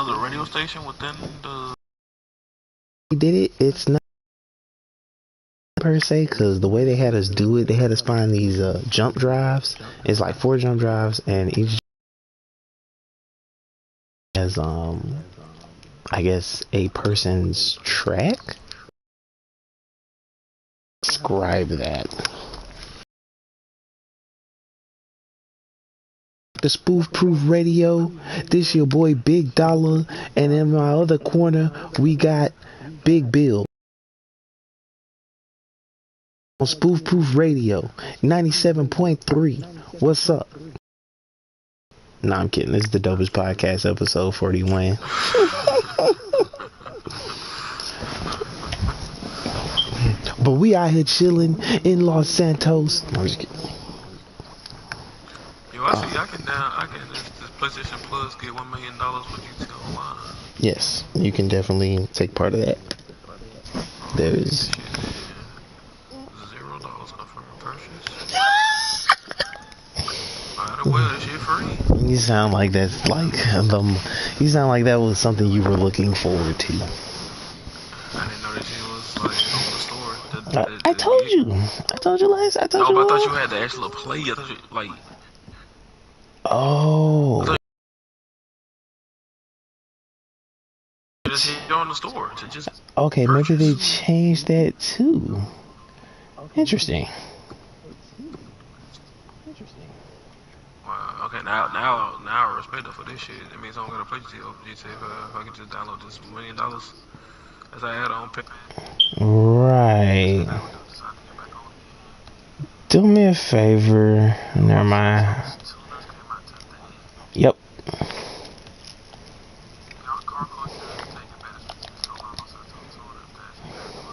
another radio station within the. We did it. It's not per se, because the way they had us do it, they had us find these jump drives. It's like 4 jump drives, and each has I guess a person's track. Describe that. The Spoof Proof Radio. This your boy Big Dollar, and in my other corner we got Big Bill. On Spoof Proof Radio 97.3. What's up? Nah, I'm kidding. This is the Dopest Podcast, episode 41. But we out here chilling in Los Santos. I'm just kidding. Yo, I see. I can this PlayStation Plus get $1 million with GTA Online. Yes, you can definitely take part of that. There's $0 for purchase. Might as well, that shit free. You sound like that's like you sound like that was something you were looking forward to. I didn't know that shit was like on the store. I told you. I told you last. I told you. No, but I thought you had the actual play. I thought you like. Oh. Just hit on the store to just. Okay, purchase. maybe they changed that too. Interesting. Okay, now I respect her for this shit. It means I don't gotta play GTA if I can just download this $1 million as I had on pay. Right. Do me a favor. Never mind. Yep.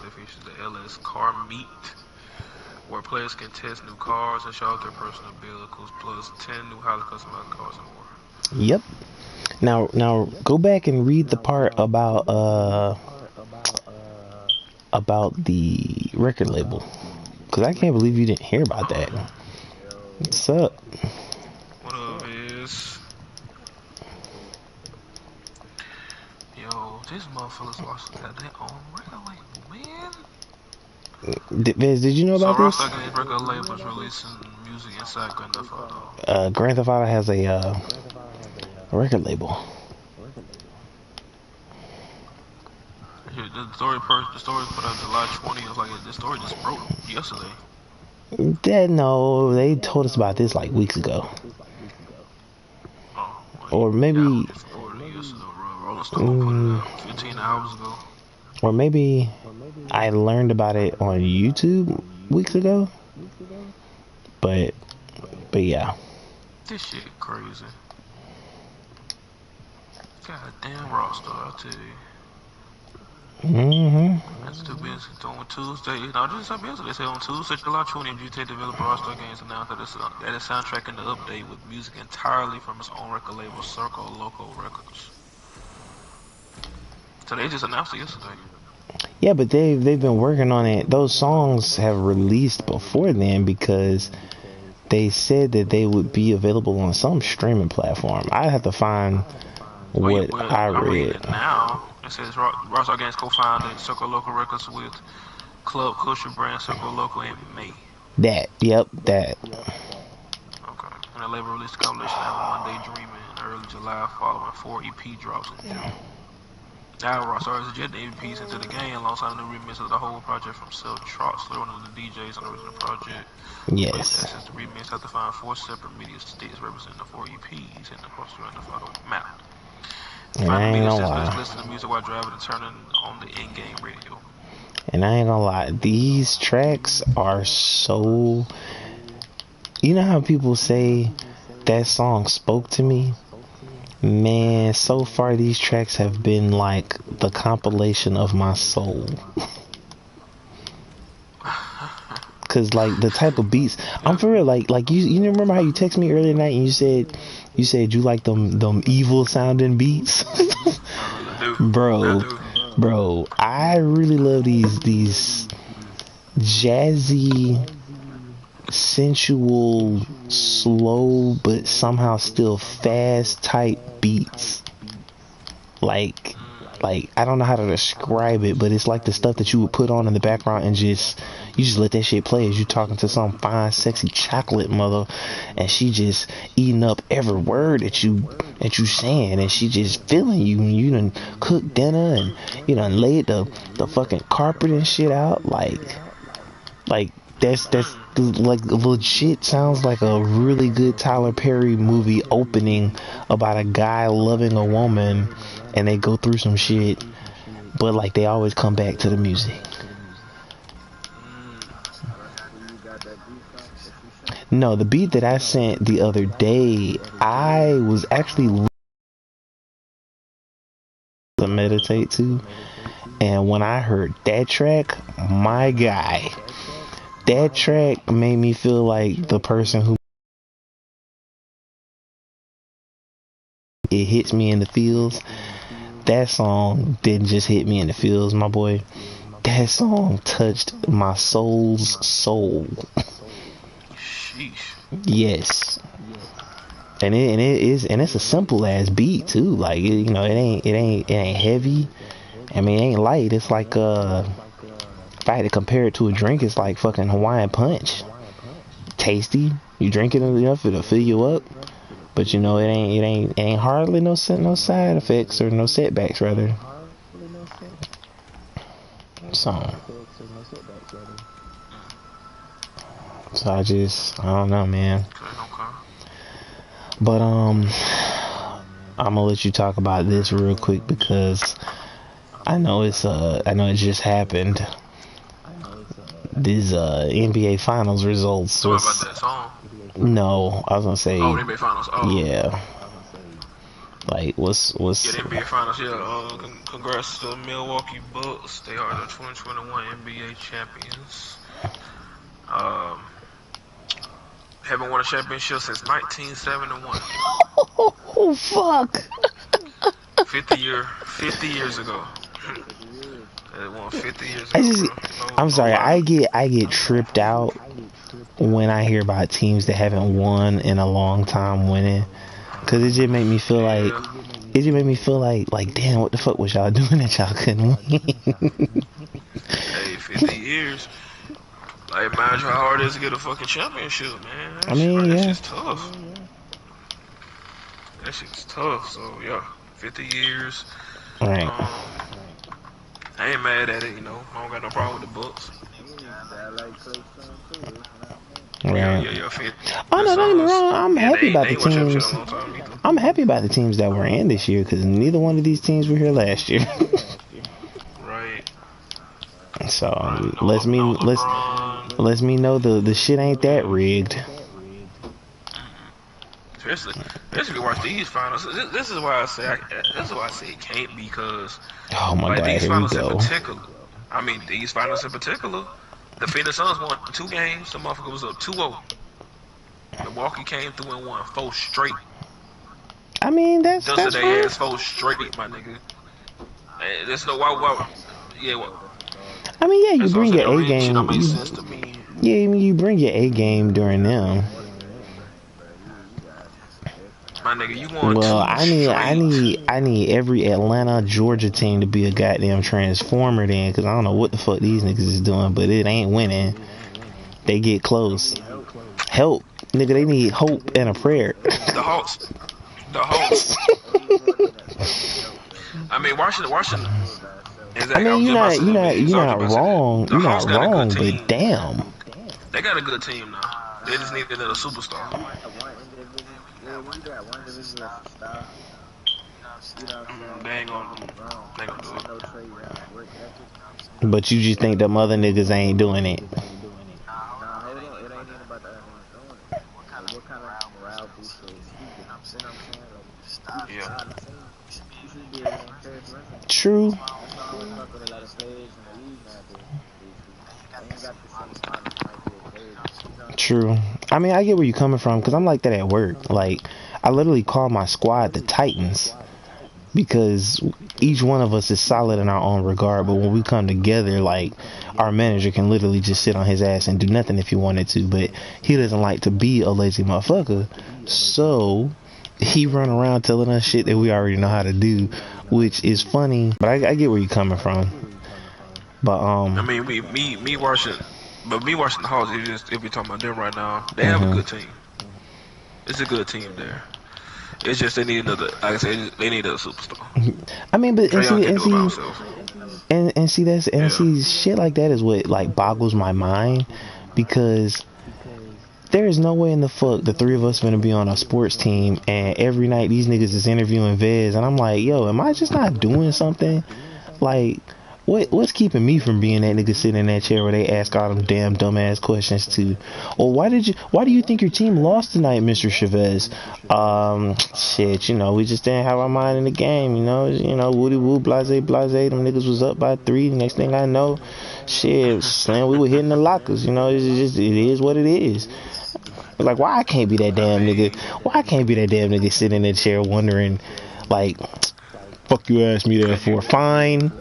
It features the LS Car Meet, where players can test new cars and show off their personal vehicles, plus 10 new highly customized cars and more. Yep. Now go back and read the part about the record label, cause I can't believe you didn't hear about that. What's up? What up is? Yo, these motherfuckers got their own record label, man. Did you know about this? So Rockstar Games record labels releasing music inside Grand Theft Auto. Grand Theft Auto has a record label. The story put out July 20. It was like the story just broke yesterday. No, they told us about this like weeks ago. Oh, or maybe. Rolling Stone put it out 15 hours ago. Or maybe I learned about it on YouTube weeks ago. But yeah. This shit crazy. Goddamn Rockstar, I tell you. That's too busy. On Tuesday, this is yesterday. They say on Tuesday, July 20, GTA developer Rockstar Games announced that it's soundtracking the update with music entirely from its own record label, Circle Loco Records. So they just announced it yesterday. Yeah, but they've been working on it. Those songs have released before then because they said that they would be available on some streaming platform. I'd have to find what I read. It now it says Rockstar Games co-founded Circle Loco Records with club culture brand Circle Loco in May. That. Okay. And the label released the compilation album Monday Dreaming in early July, following 4 EP drops in June. Now Rockstar has injected EPs into the game alongside a new remix of the whole project from Seth Troxler, one of the DJs on the original project. Yes. Since the remix had to find 4 separate media sticks representing the 4 EPs and the poster and the photo map. And I ain't gonna lie. Listen to music while driving and turning on the in-game radio. And I ain't gonna lie, these tracks are so. You know how people say that song spoke to me? Man, so far these tracks have been like the compilation of my soul. Cause like the type of beats, I'm for real. Like you remember how you texted me earlier tonight and you said you like them evil sounding beats, bro. I really love these jazzy, sensual, slow but somehow still fast type beats. like I don't know how to describe it, but it's like the stuff that you would put on in the background and you just let that shit play as you talking to some fine, sexy chocolate mother, and she just eating up every word that you saying, and she just feeling you, and you done cooked dinner, and you done laid the fucking carpet and shit out, like that's like legit sounds like a really good Tyler Perry movie opening about a guy loving a woman and they go through some shit, but like they always come back to the music. No, the beat that I sent the other day, I was actually to meditate to, and when I heard that track, my guy, that track made me feel like the person who it hits me in the feels. That song didn't just hit me in the feels, my boy. That song touched my soul's soul. Sheesh. Yes. And it's a simple ass beat too. Like you know, it ain't heavy. I mean, it ain't light. It's like if I had to compare it to a drink, it's like fucking Hawaiian Punch. Tasty. You drink it enough, it'll fill you up. But you know, it ain't hardly no side effects or no setbacks rather. So I don't know, man. But I'm gonna let you talk about this real quick because I know it just happened. These NBA Finals results was about that song? No, I was gonna say the NBA Finals. Oh. Yeah. Like what's the NBA Finals, yeah. Congrats to the Milwaukee Bucks. They are the 2021 NBA champions. Haven't won a championship since 1971. Oh fuck. 50 years ago. They won 50 years ago. I'm sorry, I get tripped out when I hear about teams that haven't won in a long time winning, cause it just made me feel like damn, what the fuck was y'all doing that y'all couldn't win? Hey, 50 years. Like, imagine how hard it is to get a fucking championship, man. That shit's tough. That shit's tough. So yeah, 50 years. Right. I ain't mad at it, you know. I don't got no problem with the Bucks. Right. Yeah. Oh no, don't get me wrong. I'm happy about the teams. I'm happy about the teams that were in this year because neither one of these teams were here last year. Right. So let me know the shit ain't that rigged. Especially if you watch these finals. This is why I say it can't be, because oh my god, these here finals we go. in particular. I mean, these finals in particular. The Phoenix Suns won 2 games. The motherfucker was up 2-0. Milwaukee came through and won 4 straight. I mean, that's their fine. ass 4 straight, my nigga. There's no wow. Yeah, well. I mean, yeah, you bring your A game. Shit don't make sense to me. Yeah, I mean, you bring your A game during them. My nigga, you want well, I need every Atlanta, Georgia team to be a goddamn transformer then, because I don't know what the fuck these niggas is doing, but it ain't winning. They get close. Help, nigga, they need hope and a prayer. The Hawks. I mean, Washington. I mean, you're not wrong. You're not wrong, but damn. They got a good team now. They just need another superstar. They ain't gonna do it. But you just think them other niggas ain't doing it. Yeah. True. True. I mean, I get where you're coming from, because I'm like that at work. Like, I literally call my squad the Titans, because each one of us is solid in our own regard, but when we come together, like, our manager can literally just sit on his ass and do nothing if he wanted to, but he doesn't like to be a lazy motherfucker, so he run around telling us shit that we already know how to do, which is funny. But I get where you're coming from. But I mean, me watching, but me watching the Hawks. If we talking about them right now, they have a mhm. good team. It's a good team there. It's just they need another. Like I said, they need a superstar. I mean, but Trae Young can do it by himself. and see that's and Yeah. see shit like that is what like boggles my mind, because there is no way in the fuck the three of us gonna be on a sports team and every night these niggas is interviewing Vez and I'm like, yo, am I just not doing something? Like, what's keeping me from being that nigga sitting in that chair where they ask all them damn dumbass questions to? Or why do you think your team lost tonight, Mr. Chavez? Shit, we just didn't have our mind in the game, woody woo, blase, blase, them niggas was up by 3. Next thing I know, shit, slam, we were hitting the lockers, it is what it is. Like, why I can't be that damn nigga? Why I can't be that damn nigga sitting in that chair wondering, like, fuck you asked me that for? Fine.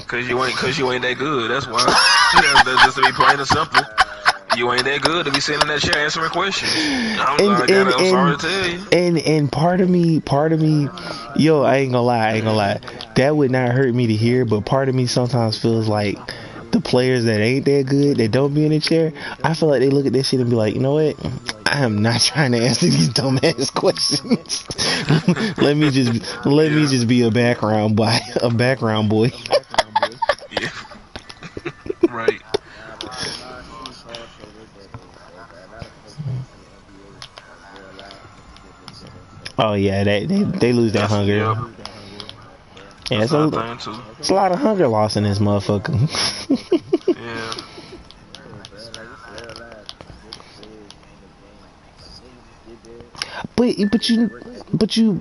Because you ain't that good. That's why. That's just to be plain and simple. You ain't that good to be sitting in that chair answering questions. I'm sorry to tell you. And part of me, yo, I ain't gonna lie. That would not hurt me to hear, but part of me sometimes feels like the players that ain't that good, that don't be in the chair, I feel like they look at this shit and be like, you know what? I am not trying to answer these dumbass questions. let me just be a background boy. Yeah. Right. Oh yeah, they lose that hunger. Yep. Yeah, it's a lot of hunger loss in this motherfucker. Yeah. But you.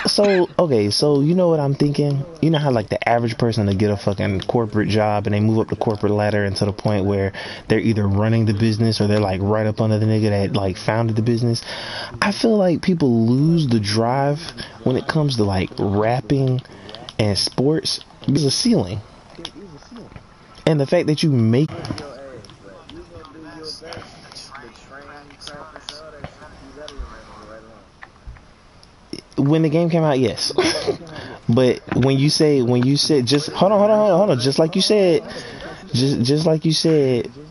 So okay, so you know what I'm thinking? You know how like the average person to get a fucking corporate job and they move up the corporate ladder and to the point where they're either running the business or they're like right up under the nigga that like founded the business. I feel like people lose the drive when it comes to like rapping and sports. There's a ceiling, and the fact that you make when the game came out, yes. But when you said just hold on, just like you said, niggas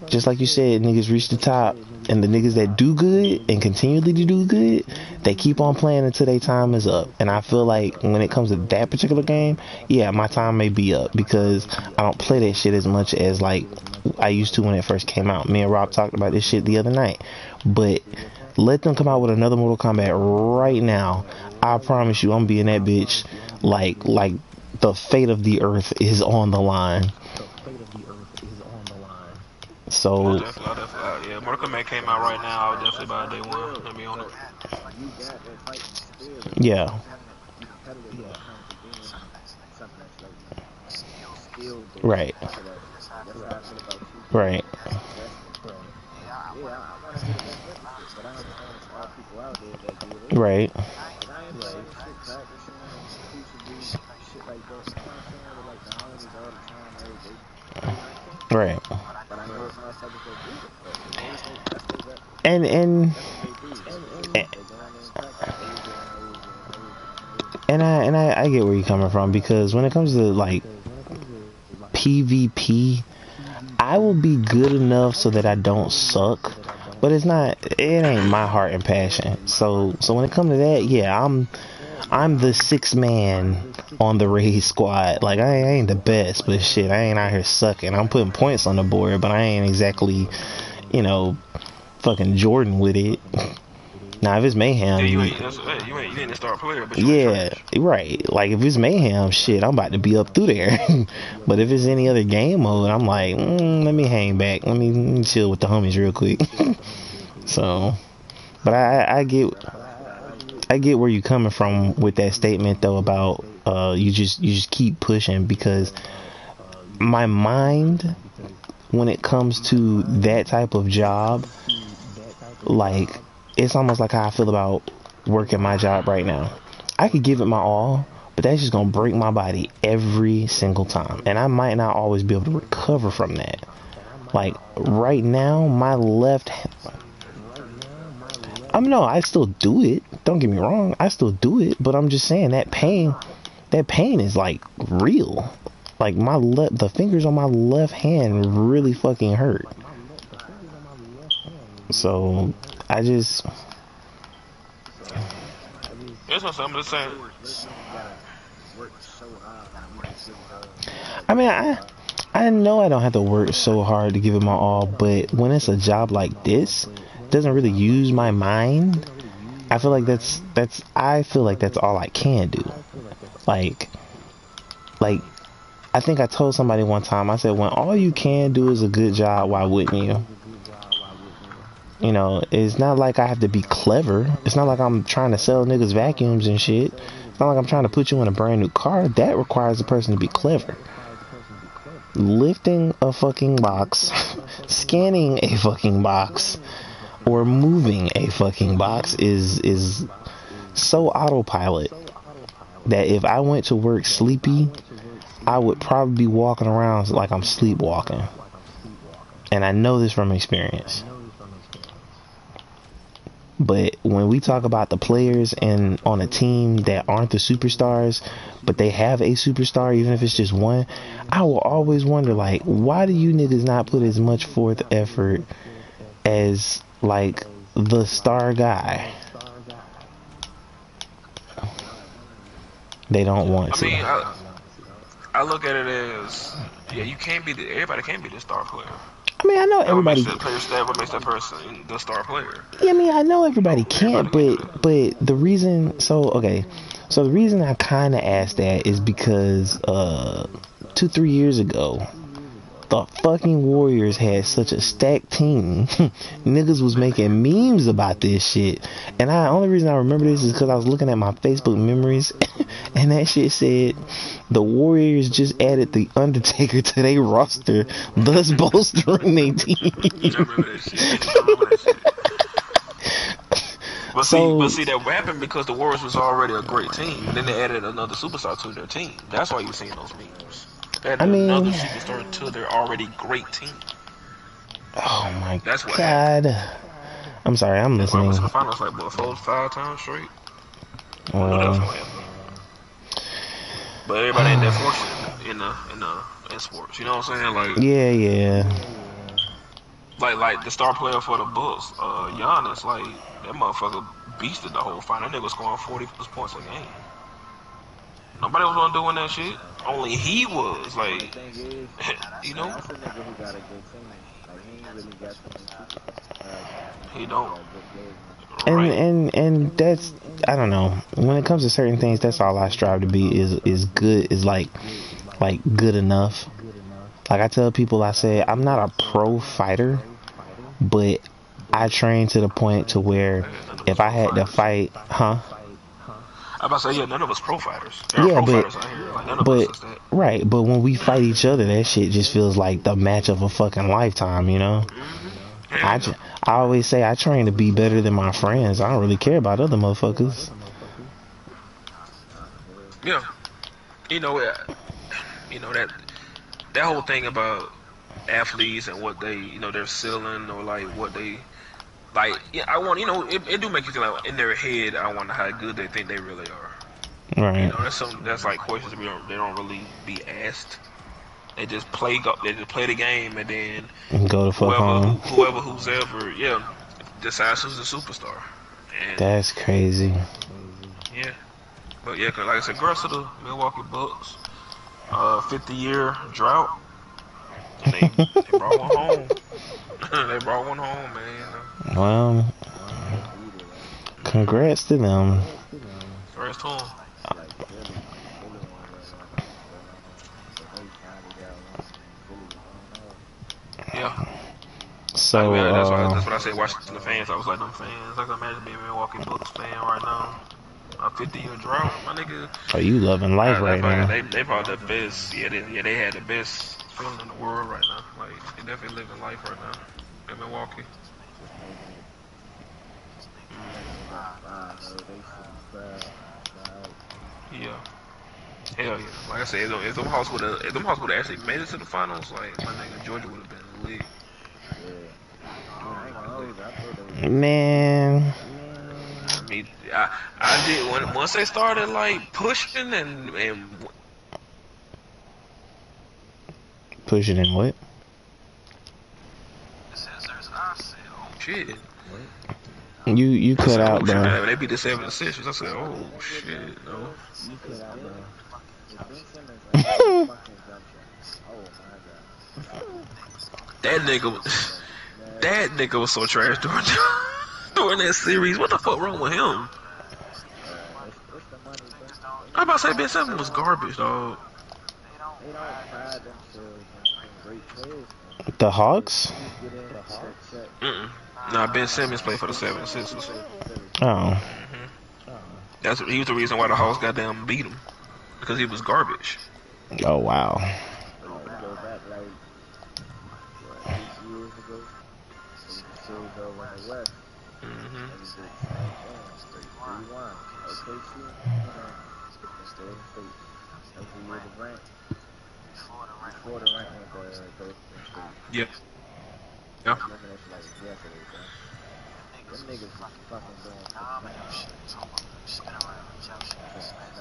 reach the top, and the niggas that do good and continually to do good, they keep on playing until their time is up. And I feel like when it comes to that particular game, yeah, my time may be up because I don't play that shit as much as like I used to when it first came out. Me and Rob talked about this shit the other night. But let them come out with another Mortal Kombat right now. I promise you, I'm being that bitch. Like the fate of the earth is on the line. So Yeah, Mortal Kombat came out right now. I would definitely buy day one. Let me on it. Yeah. Right. Right. Right. Right. And I get where you're coming from, because when it comes to like PvP, I will be good enough so that I don't suck, but it ain't my heart and passion. So when it comes to that, yeah, I'm the 6th man on the raid squad. Like I ain't the best, but shit, I ain't out here sucking. I'm putting points on the board, but I ain't exactly, fucking Jordan with it. Now if it's mayhem, yeah, you ain't a star player, but yeah, right. Like if it's mayhem, shit, I'm about to be up through there. But if it's any other game mode, I'm like, let me hang back, let me chill with the homies real quick. So, but I get where you're coming from with that statement though about you just keep pushing, because my mind when it comes to that type of job, like it's almost like how I feel about working my job right now. I could give it my all, but that's just gonna break my body every single time, and I might not always be able to recover from that. Like right now, my left No, I still do it. Don't get me wrong, I still do it, but I'm just saying that pain is like real. Like the fingers on my left hand really fucking hurt. So I just. That's what I'm just saying. I mean, I know I don't have to work so hard to give it my all, but when it's a job like this, it doesn't really use my mind. I feel like that's all I can do. Like I think I told somebody one time, I said, when all you can do is a good job, why wouldn't you? You know, it's not like I have to be clever. It's not like I'm trying to sell niggas vacuums and shit. It's not like I'm trying to put you in a brand new car. That requires a person to be clever. Lifting a fucking box, scanning a fucking box, or moving a fucking box is so autopilot that if I went to work sleepy, I would probably be walking around like I'm sleepwalking. And I know this from experience. But when we talk about the players and on a team that aren't the superstars, but they have a superstar, even if it's just one, I will always wonder, like, why do you niggas not put as much forth effort as, like, the star guy? They don't want to. I mean, I look at it as, yeah, everybody can't be the star player. I mean, I know everybody. What makes that person the star player? Yeah, I mean, I know everybody can't, but the reason. So the reason I kind of asked that is because 2-3 years ago, the fucking Warriors had such a stacked team. Niggas was making memes about this shit, and the only reason I remember this is because I was looking at my Facebook memories, and that shit said the Warriors just added the Undertaker to their roster, thus bolstering their team. I remember that shit. But see, that happened because the Warriors was already a great team. Then they added another superstar to their team. That's why you're seeing those memes. They added another superstar to their already great team. Oh my That's what God. happened. I'm sorry, I'm listening. The finals like 4-5 times straight. Well, but everybody ain't that fortunate in sports. You know what I'm saying? Like yeah. Like the star player for the Bucks, Giannis, like that motherfucker beasted the whole final. That nigga scoring 40 points a game. Nobody was on doing that shit. Only he was like, you know. He don't. And that's, I don't know. When it comes to certain things, that's all I strive to be is good. Is like good enough. Like I tell people, I say I'm not a pro fighter, but I train to the point to where if I had to fight, I'm about to say, yeah, none of us pro fighters. Right, but when we fight each other, that shit just feels like the match of a fucking lifetime, you know? I always say I train to be better than my friends. I don't really care about other motherfuckers. Yeah. You know that whole thing about athletes and what they, their ceiling or like what they, like, yeah, I want, it do make you feel like in their head, I wonder how good they think they really are. Right. That's like questions they don't really be asked. They just play the game and then go to fuck home. Whoever ever, decides who's the superstar. And that's crazy. Yeah, but yeah, cause like I said, girls to the Milwaukee Bucks, 50-year drought. And they brought one home. They brought one home, man. Well, congrats to them. Congrats to them. Yeah. So that's what I said. Watching the fans, I was like, them fans. I can imagine being a Milwaukee Bucks fan right now. A 50-year drought, my nigga. Are you loving life right now? They probably the best. Yeah, they had the best feeling in the world right now. Like they definitely living life right now in Milwaukee. Yeah. Hell yeah. Like I said, if them Hawks would have actually made it to the finals, like my nigga Georgia would have been lit. Man, Me, I did once they started like pushing and Pushing in what? shit. You I cut said, out, oh shit, bro. man, they beat the 76ers. I said, oh shit, no. That nigga, that nigga was so trash during during that series. What the fuck wrong with him? I about to say Ben Simmons was garbage, dog. The Hawks? Mm-mm. Nah, Ben Simmons played for the 76ers. Oh. He was the reason why the Hawks goddamn beat him because he was garbage. Oh, wow. Mm-hmm. Yeah. Yeah.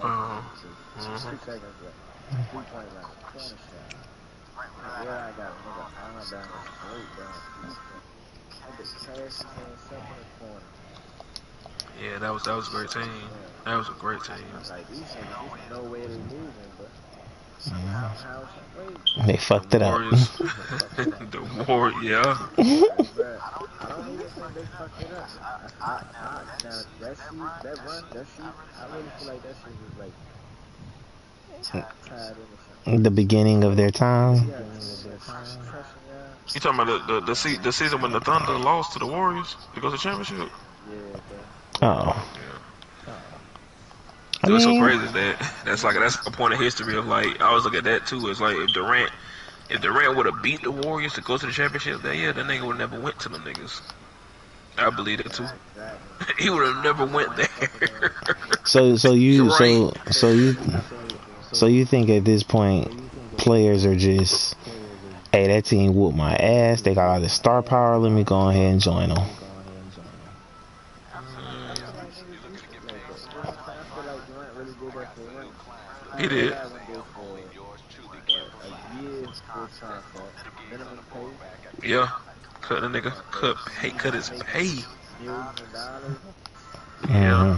Mm-hmm. Yeah, that was a great team. That was a great team. They fucked The it up. Warriors. The War, yeah. The beginning of their time. You talking about the season when the Thunder lost to the Warriors to go to the championship? Oh. Yeah. I What's so mean, crazy is that's a point of history of like I always look at that too. It's like if Durant would have beat the Warriors to go to the championship that year, that nigga would never went to them niggas. I believe that too. He would have never went there. so so you Right. so so you so you think at this point players are just, hey, that team whooped my ass. They got all this star power. Let me go ahead and join them. He did. Yeah. Cut the nigga cut his pay. Yeah. Hmm.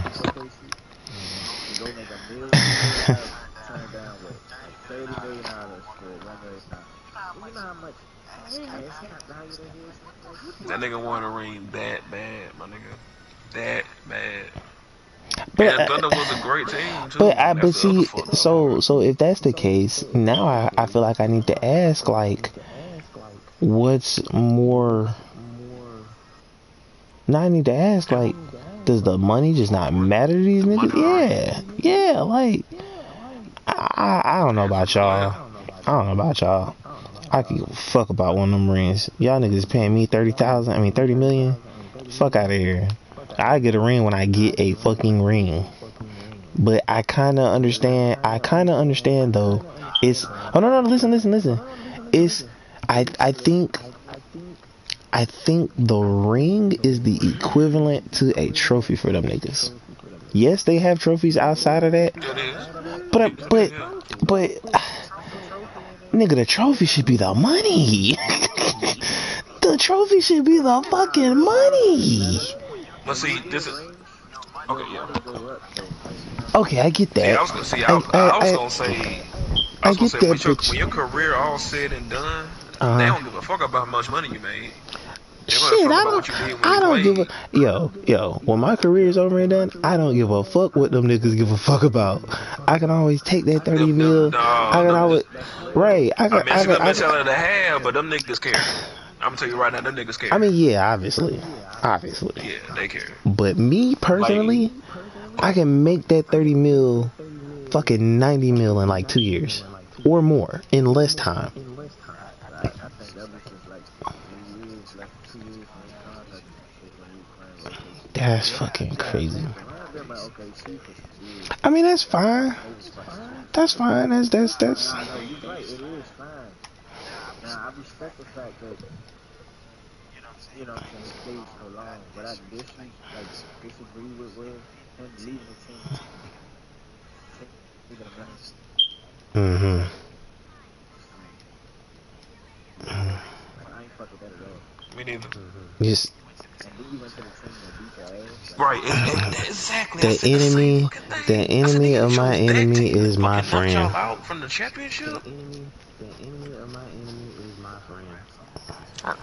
That nigga wanted a ring that bad, my nigga. That bad. But And Thunder was a great team but too. I That's but the other see, fucked up so part. so if that's the case, now I feel like I need to ask, like, what's more. Now I need to ask, like, does the money just not matter to these The niggas? money or the ring? Yeah, like, I don't know Depends on about the player. y'all. I don't know about y'all. I can give a fuck about one of them rings. Y'all niggas paying me 30,000. I mean 30 million. Fuck out of here. I get a ring when I get a fucking ring. But I kind of understand. I kind of understand though. It's oh no, listen. It's I think the ring is the equivalent to a trophy for them niggas. Yes, they have trophies outside of that, It is. but It is, but yeah. but nigga, the trophy should be the money. The trophy should be the fucking money. But see, this is okay, yeah. Okay, I get See, that. I was gonna see. I I I was I, gonna say. I I was gonna get say that, when bitch. your career all said and done, they Uh, don't give a fuck about how much money you made. They're gonna Shit, fuck about what you did when you I don't give a played. yo. When my career is over and done, I don't give a fuck what them niggas give a fuck about. I can always take that 30 Them, mil. I can them, always, right? I mean, it's a good mentality to have, but them niggas care. I'm gonna tell you right now, them niggas I care. mean, yeah, obviously. Yeah, they care. But me Like, personally, I can make that 30 mil, fucking 90 mil in like 2 years or more in less time. That's fucking crazy. I mean, that's fine. That's fine. That's. you know what I'm saying, he played so long. But I disagree with Will. Him leaving the team to the money. Mm-hmm. Like, I ain't fuck with that at all. Me neither. Just And then you went to the team that beat your ass. Like, Right, exactly. I the said the same enemy, fucking the thing. I said, enemy nigga, you of my chose that enemy team to is my fucking knock friend. y'all out from the championship. The enemy of my enemy is my friend.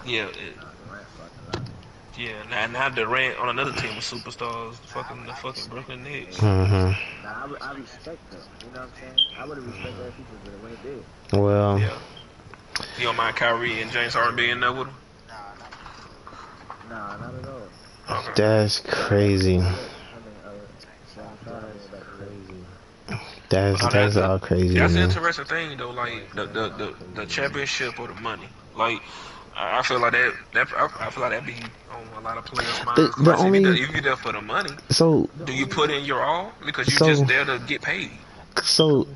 Yeah, nah, Durant fucking lost. yeah. Now Durant on another team of superstars, the fucking Brooklyn Nets. Mm-hmm. Now, I respect that. You know what I'm saying? I would have respected that if he just would have went there. Well, Yeah. You don't mind Kyrie and James Harden being there with him? Nah, not at all. Okay. that's crazy. Him and James Harden going back together. That's all crazy to That's the me. interesting thing though. Like the championship or the money. Like I feel like I feel like that be on a lot of players' minds. Cause The like I said, only if you're there for the money, so do you put in your all because you so just there to get paid?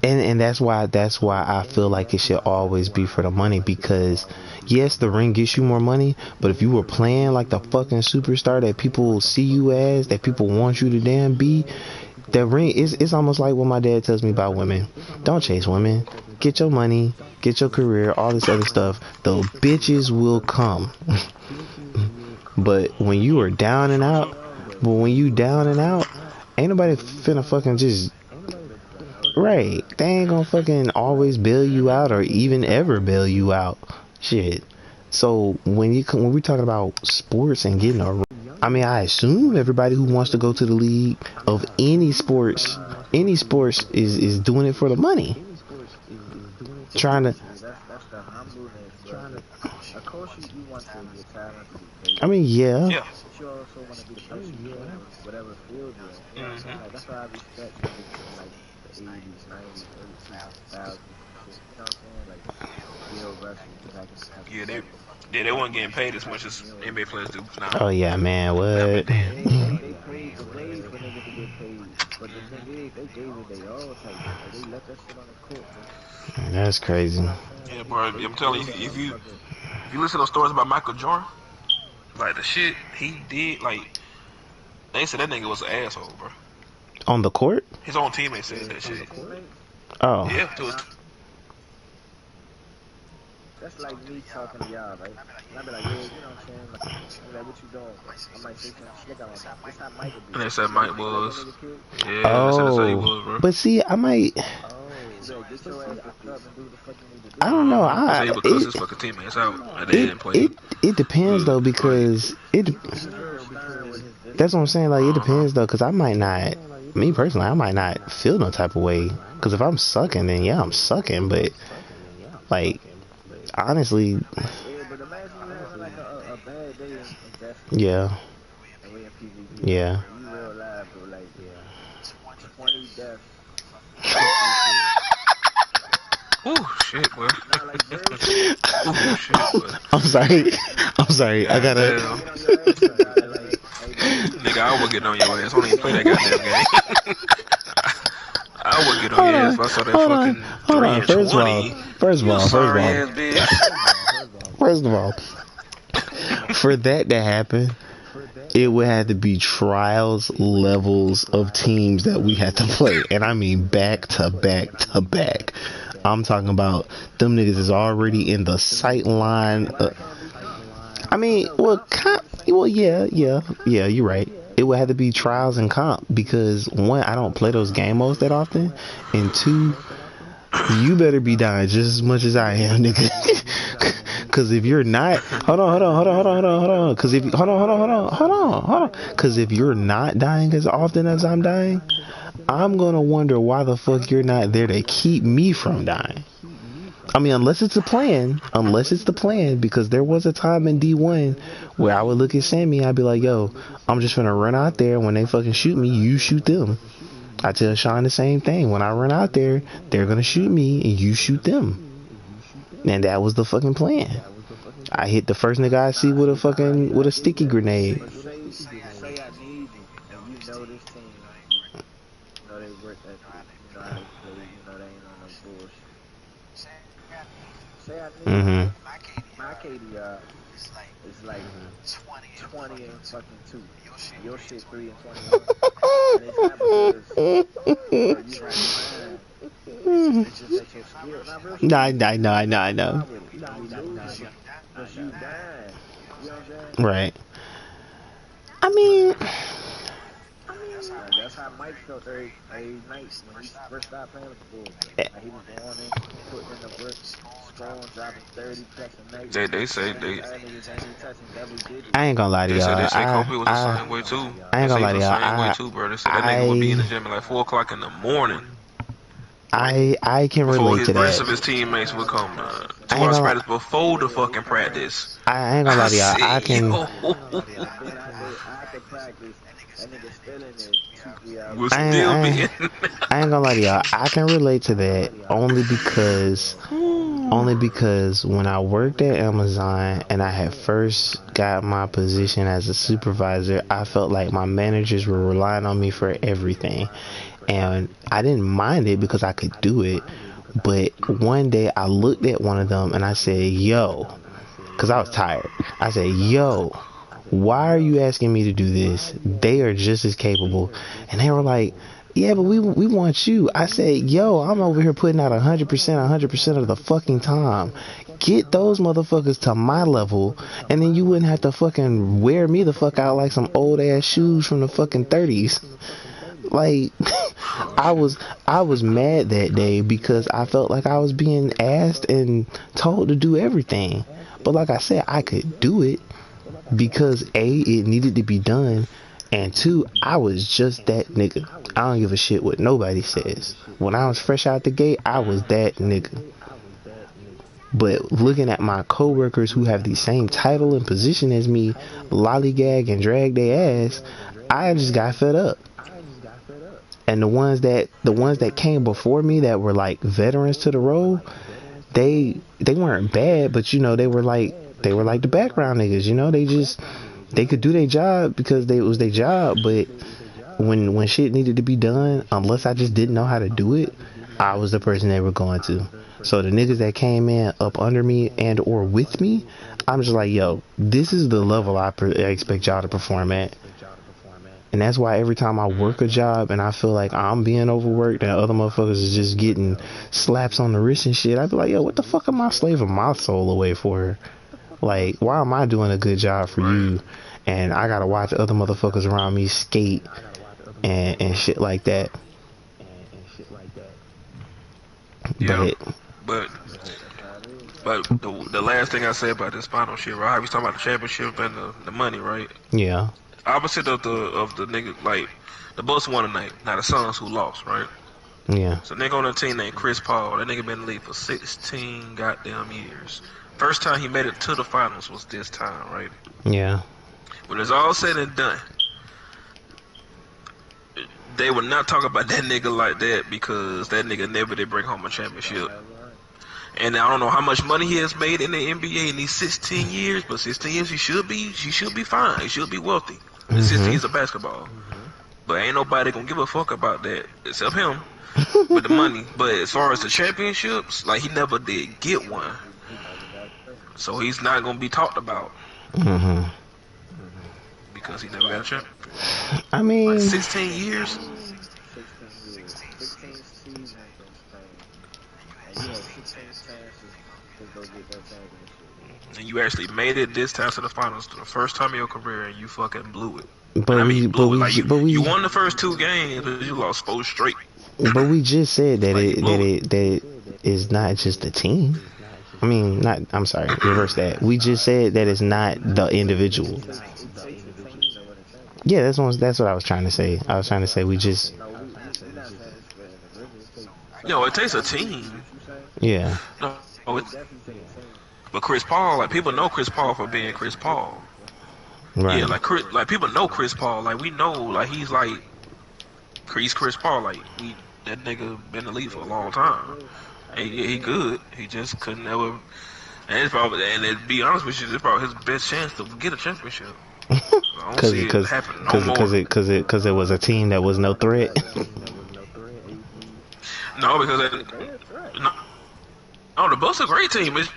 and that's why I feel like it should always be for the money, because yes, the ring gets you more money, but if you were playing like the fucking superstar that people see you as, that people want you to damn be, the ring is, it's almost like what my dad tells me about women. Don't chase women. Get your money, get your career, all this other stuff. The bitches will come. But when you are down and out, ain't nobody finna fucking just, right. They ain't gonna fucking always bail you out or even ever bail you out. Shit. So when we talking about sports and getting a, I mean, I assume everybody who wants to go to the league of any sports is doing it for the money. Trying to, That's the humbleness. Of course, you want your talent to be paid. I mean, yeah. Yeah. But you also want to be the best you can in whatever field you're in. You know what I'm saying? Like, that's why I respect niggas from like the 80s, 90s, early 2000s and shit. You know what I'm saying? Like Bill Russell back in Yeah, '97. they weren't getting paid as much as NBA players do now. Oh yeah, man. Back What? then. They paved the way for niggas to get paid. But the thing is, they gave it they all type shit. Like, they left that shit on the court, bro. That's You crazy. know what I'm saying? Yeah, Like, bro. they I'm telling played you, a motherfucker. if you listen to those stories about Michael Jordan, like the shit he did, like they said that nigga was an asshole, bro. On the court? His own teammates said that To his shit. teammates, Oh. Yeah, to his that's like me talking to y'all, right? And I be like, yeah, you know what I'm saying? Like, I be like, what you doing, bro? I might say something slick out my mouth. This how Michael be. and they said He be like, Mike you see that was. nigga kid? Yeah, that's how he Oh. was, bro. But see, I might. He be like, get your ass to the club and do what the fuck you need to I do. don't know. They say he would cuss It his fucking teammates out, and they it didn't play it it depends good. though, Like, because it. He real stern with his That's what I'm discipline. saying. Like, it depends though, because I might not. Me personally, I might not feel no type of way. Because if I'm sucking, then yeah, I'm sucking. But like, honestly, Yeah, but imagine you having like a bad day in Destiny, right? yeah, And we in PvP, yeah. and you real live, bro. Like 20 deaths, 50 kills. oh shit, boy. Nah, like real shit. Oh shit, boy. I'm sorry. I'm sorry. I God gotta. Niggas gonna damn. get on your ass about it. Like, hey, bro, Nigga, I would get on your ass. I don't you even play doing that too goddamn much. game. I would get on Hold your ass on. if I saw that Hold on. fucking Hold 3 on. and First of all. 20. First of You all. First of sorry all. ass bitch. First of all. For that to happen, it would have to be trials levels of teams that we had to play, and I mean back to back to back. I'm talking about them niggas is already in the sight line. Why it can't be comp? I mean, well, yeah. You're right. It would have to be trials and comp, because one, I don't play those game modes that often, and two, you better be dying just as much as I am, nigga. Cause if you're not, Cause if Cause if you're not dying as often as I'm dying, I'm gonna wonder why the fuck you're not there to keep me from dying. I mean, unless it's the plan, because there was a time in D1 where I would look at Sammy, I'd be like, yo, I'm just gonna run out there. When they fucking shoot me, you shoot them. I tell Sean the same thing. When I run out there, they're gonna shoot me and you shoot them. And that was the fucking plan. I hit the first nigga I see with a sticky grenade. But say I need you, and you know this team, you know they work ethic, you know how they play, you know they ain't on no bullshit. Say I need Mm-hmm. my KDR is like 20 and fucking 2. And your shit 3 and 21. And it's not because, bro, you not trying. It's just that your skill, not real No, shit. I know, I know, You I on par know. with it. And we losing because you dying. You know what I'm saying? Right. I mean, That's how Mike felt every night when he first started playing with the Bulls. Bro. Like he was going in, putting in the work, scoring, dropping 30 plus a night. They say And they other niggas ain't even touching double digits. I ain't gonna lie to they y'all. say Kobe was the same way too. I They ain't say gonna he lie to was the y'all. same way too, bro. They said that nigga would be in the gym at like 4 o'clock in the morning I can before relate his to rest that. of his teammates would come. I 2 ain't hours gonna. practice before the fucking practice. I ain't gonna I lie to y'all. said, yo, And then after practice, that nigga still in there 2-3 hours will I later. ain't, still I be ain't, in. I ain't gonna lie to y'all. I can relate to that only because when I worked at Amazon and I had first got my position as a supervisor, I felt like my managers were relying on me for everything. And I didn't mind it because I could do it. But one day I looked at one of them and I said, yo, because I was tired. I said, yo, why are you asking me to do this? They are just as capable. And they were like, yeah, but we want you. I said, yo, I'm over here putting out 100% of the fucking time. Get those motherfuckers to my level, and then you wouldn't have to fucking wear me the fuck out like some old ass shoes from the fucking 30s. Like, Oh I shit. was I was mad that day because I felt like I was being asked and told to do everything. But like I said, I could do it because A, it needed to be done, and two, I was just that nigga. I don't give a shit what nobody says. When I was fresh out the gate, I was that nigga. But looking at my coworkers who have the same title and position as me lollygag and drag their ass, I just got fed up. And the ones that came before me that were like veterans to the role, they weren't bad, but they were like the background niggas, they could do their job because it was their job, but when shit needed to be done, unless I just didn't know how to do it, I was the person they were going to. So the niggas that came in up under me and or with me, I'm just like, yo, this is the level I expect y'all to perform at. And that's why every time I work a job and I feel like I'm being overworked and other motherfuckers is just getting slaps on the wrist and shit, I be like, yo, what the fuck am I slaving my soul away for? Like, why am I doing a good job for Right. you and I gotta watch other motherfuckers around me skate and shit like that? Yeah. But But the last thing I say about this final shit, right? How we talking about the championship and the money, right? yeah, Opposite of the nigga, like the Bucks won tonight. Now the Suns who lost, right? yeah, So nigga on the team named Chris Paul. That nigga been in the league for 16 goddamn years. First time he made it to the finals was this time, right? yeah. When it's all said and done, they would not talk about that nigga like that because that nigga never did bring home a championship. And I don't know how much money he has made in the NBA in these 16 years, but 16 years he should be fine. He should be wealthy. In 16 Mhm. years of basketball. But ain't nobody gonna give a fuck about that except him with the money. But as far as the championships, like he never did get one. So he's not gonna be talked about Mhm. because he never got a champ. I Like mean, 16 years? 16 years, 16 seasons in Spain, and you had 16 chances to go get that championship. And you actually made it this time to the finals for the first time in your career and you fucking blew it. And but I mean we, you but blew it. we, Like ju- but you we, won the first 2 games, but you lost 4 straight. but we just said that Like you it that blew it. it that it is not just the team. I mean, not. I'm sorry. Reverse that. We just said that it's not the individual. It takes a team to win a championship. Yeah, that's what I was trying to say. I was trying to say we just. No, we not saying it's for individual. It takes No, it I takes a agree with team. what you saying. Yeah. No, It definitely take a team. but Chris Paul, like people know Chris Paul for being Chris Paul. Yeah, Right. like people know Chris Paul. Like we know, like he's Chris Paul. Like that nigga been in the league for a long time. And yeah, he good. He just couldn't ever. And it's probably, and to be honest with you, it's probably his best chance to get a championship. I don't Cause see it, it cause, happen no cause, cause more. it, cause it, cause it was a team that was no threat. No, because Shit, they a threat. no, Oh, the Bucks a great team. It's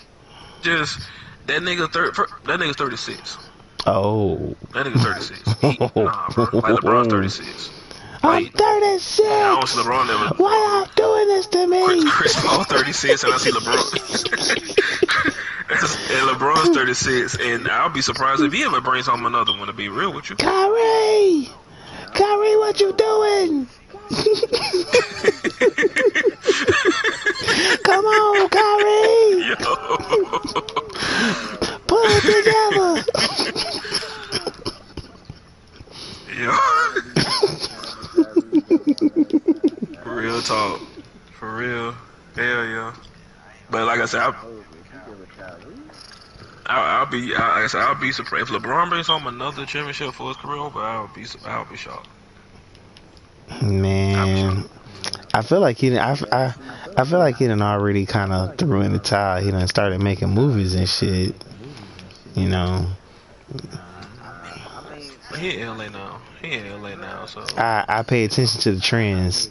just that nigga's 36. Oh. That nigga's 36. Nah, bro. Like LeBron's 36. I'm Like, I don't see 36. LeBron never. Why y'all doing this to me? Chris Paul 36, and I see LeBron. And LeBron's 36, and I'll be surprised if he ever brings home another one. To be real with you, Kyrie, what you doing? Come on, Kyrie. yo, Pull it together. yo. Real talk, for real, hell yeah. But like I said, I'll be surprised if LeBron brings home another championship for his career. But I'll be shocked. Man, I feel like I feel like he done already kind of threw in the towel. He done started making movies and shit. You know. He in LA now. So I pay attention to the trends.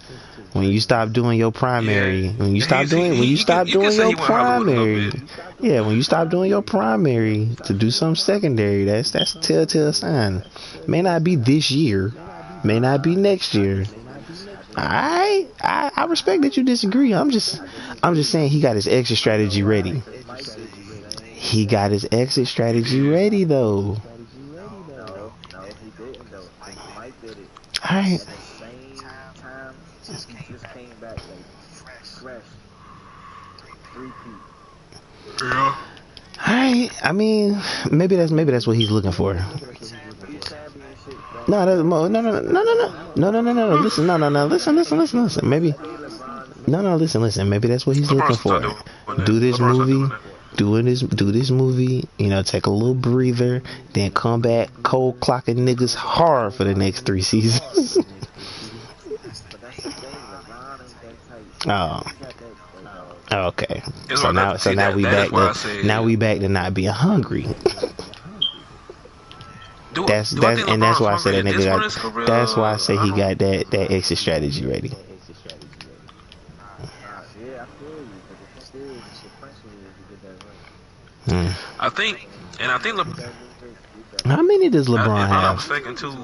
When you stop doing your primary, when you stop doing your primary, yeah, when you stop doing your primary to do some secondary, that's a telltale sign. May not be this year, may not be next year. I respect that you disagree. I'm just saying he got his exit strategy ready. He got his exit strategy ready though. Alright. Just came back like fresh. 3 feet. yeah. Alright. I mean, maybe that's what he's looking for. No. Listen, listen. Maybe. No. Listen. Maybe that's what he's looking for. Do this movie. Do this movie. You know, take a little breather, then come back cold clocking niggas hard for the next 3 seasons. Oh. Okay. So now we back to not being hungry. That's why I said that nigga got. That's why I say he got that exit strategy ready. I think how many does LeBron if I'm not have? mistaken, 4,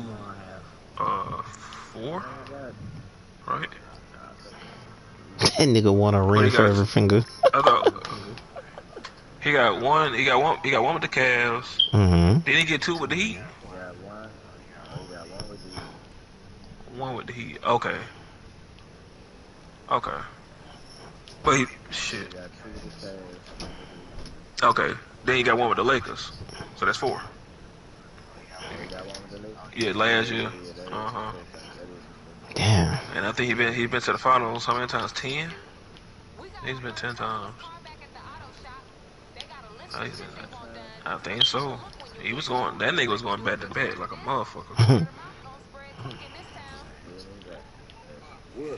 right? That nigga won a ring for every finger. I thought he got one. He got one with the Cavs. Mm-hmm. Did he get 2 with the Heat? One with the Heat. Okay. But shit. Okay. Then he got 1 with the Lakers. So that's 4. Yeah, last year. Damn. And I think he been to the finals how many times? 10. He's been 10 times. I think so. That nigga was going back to back like a motherfucker.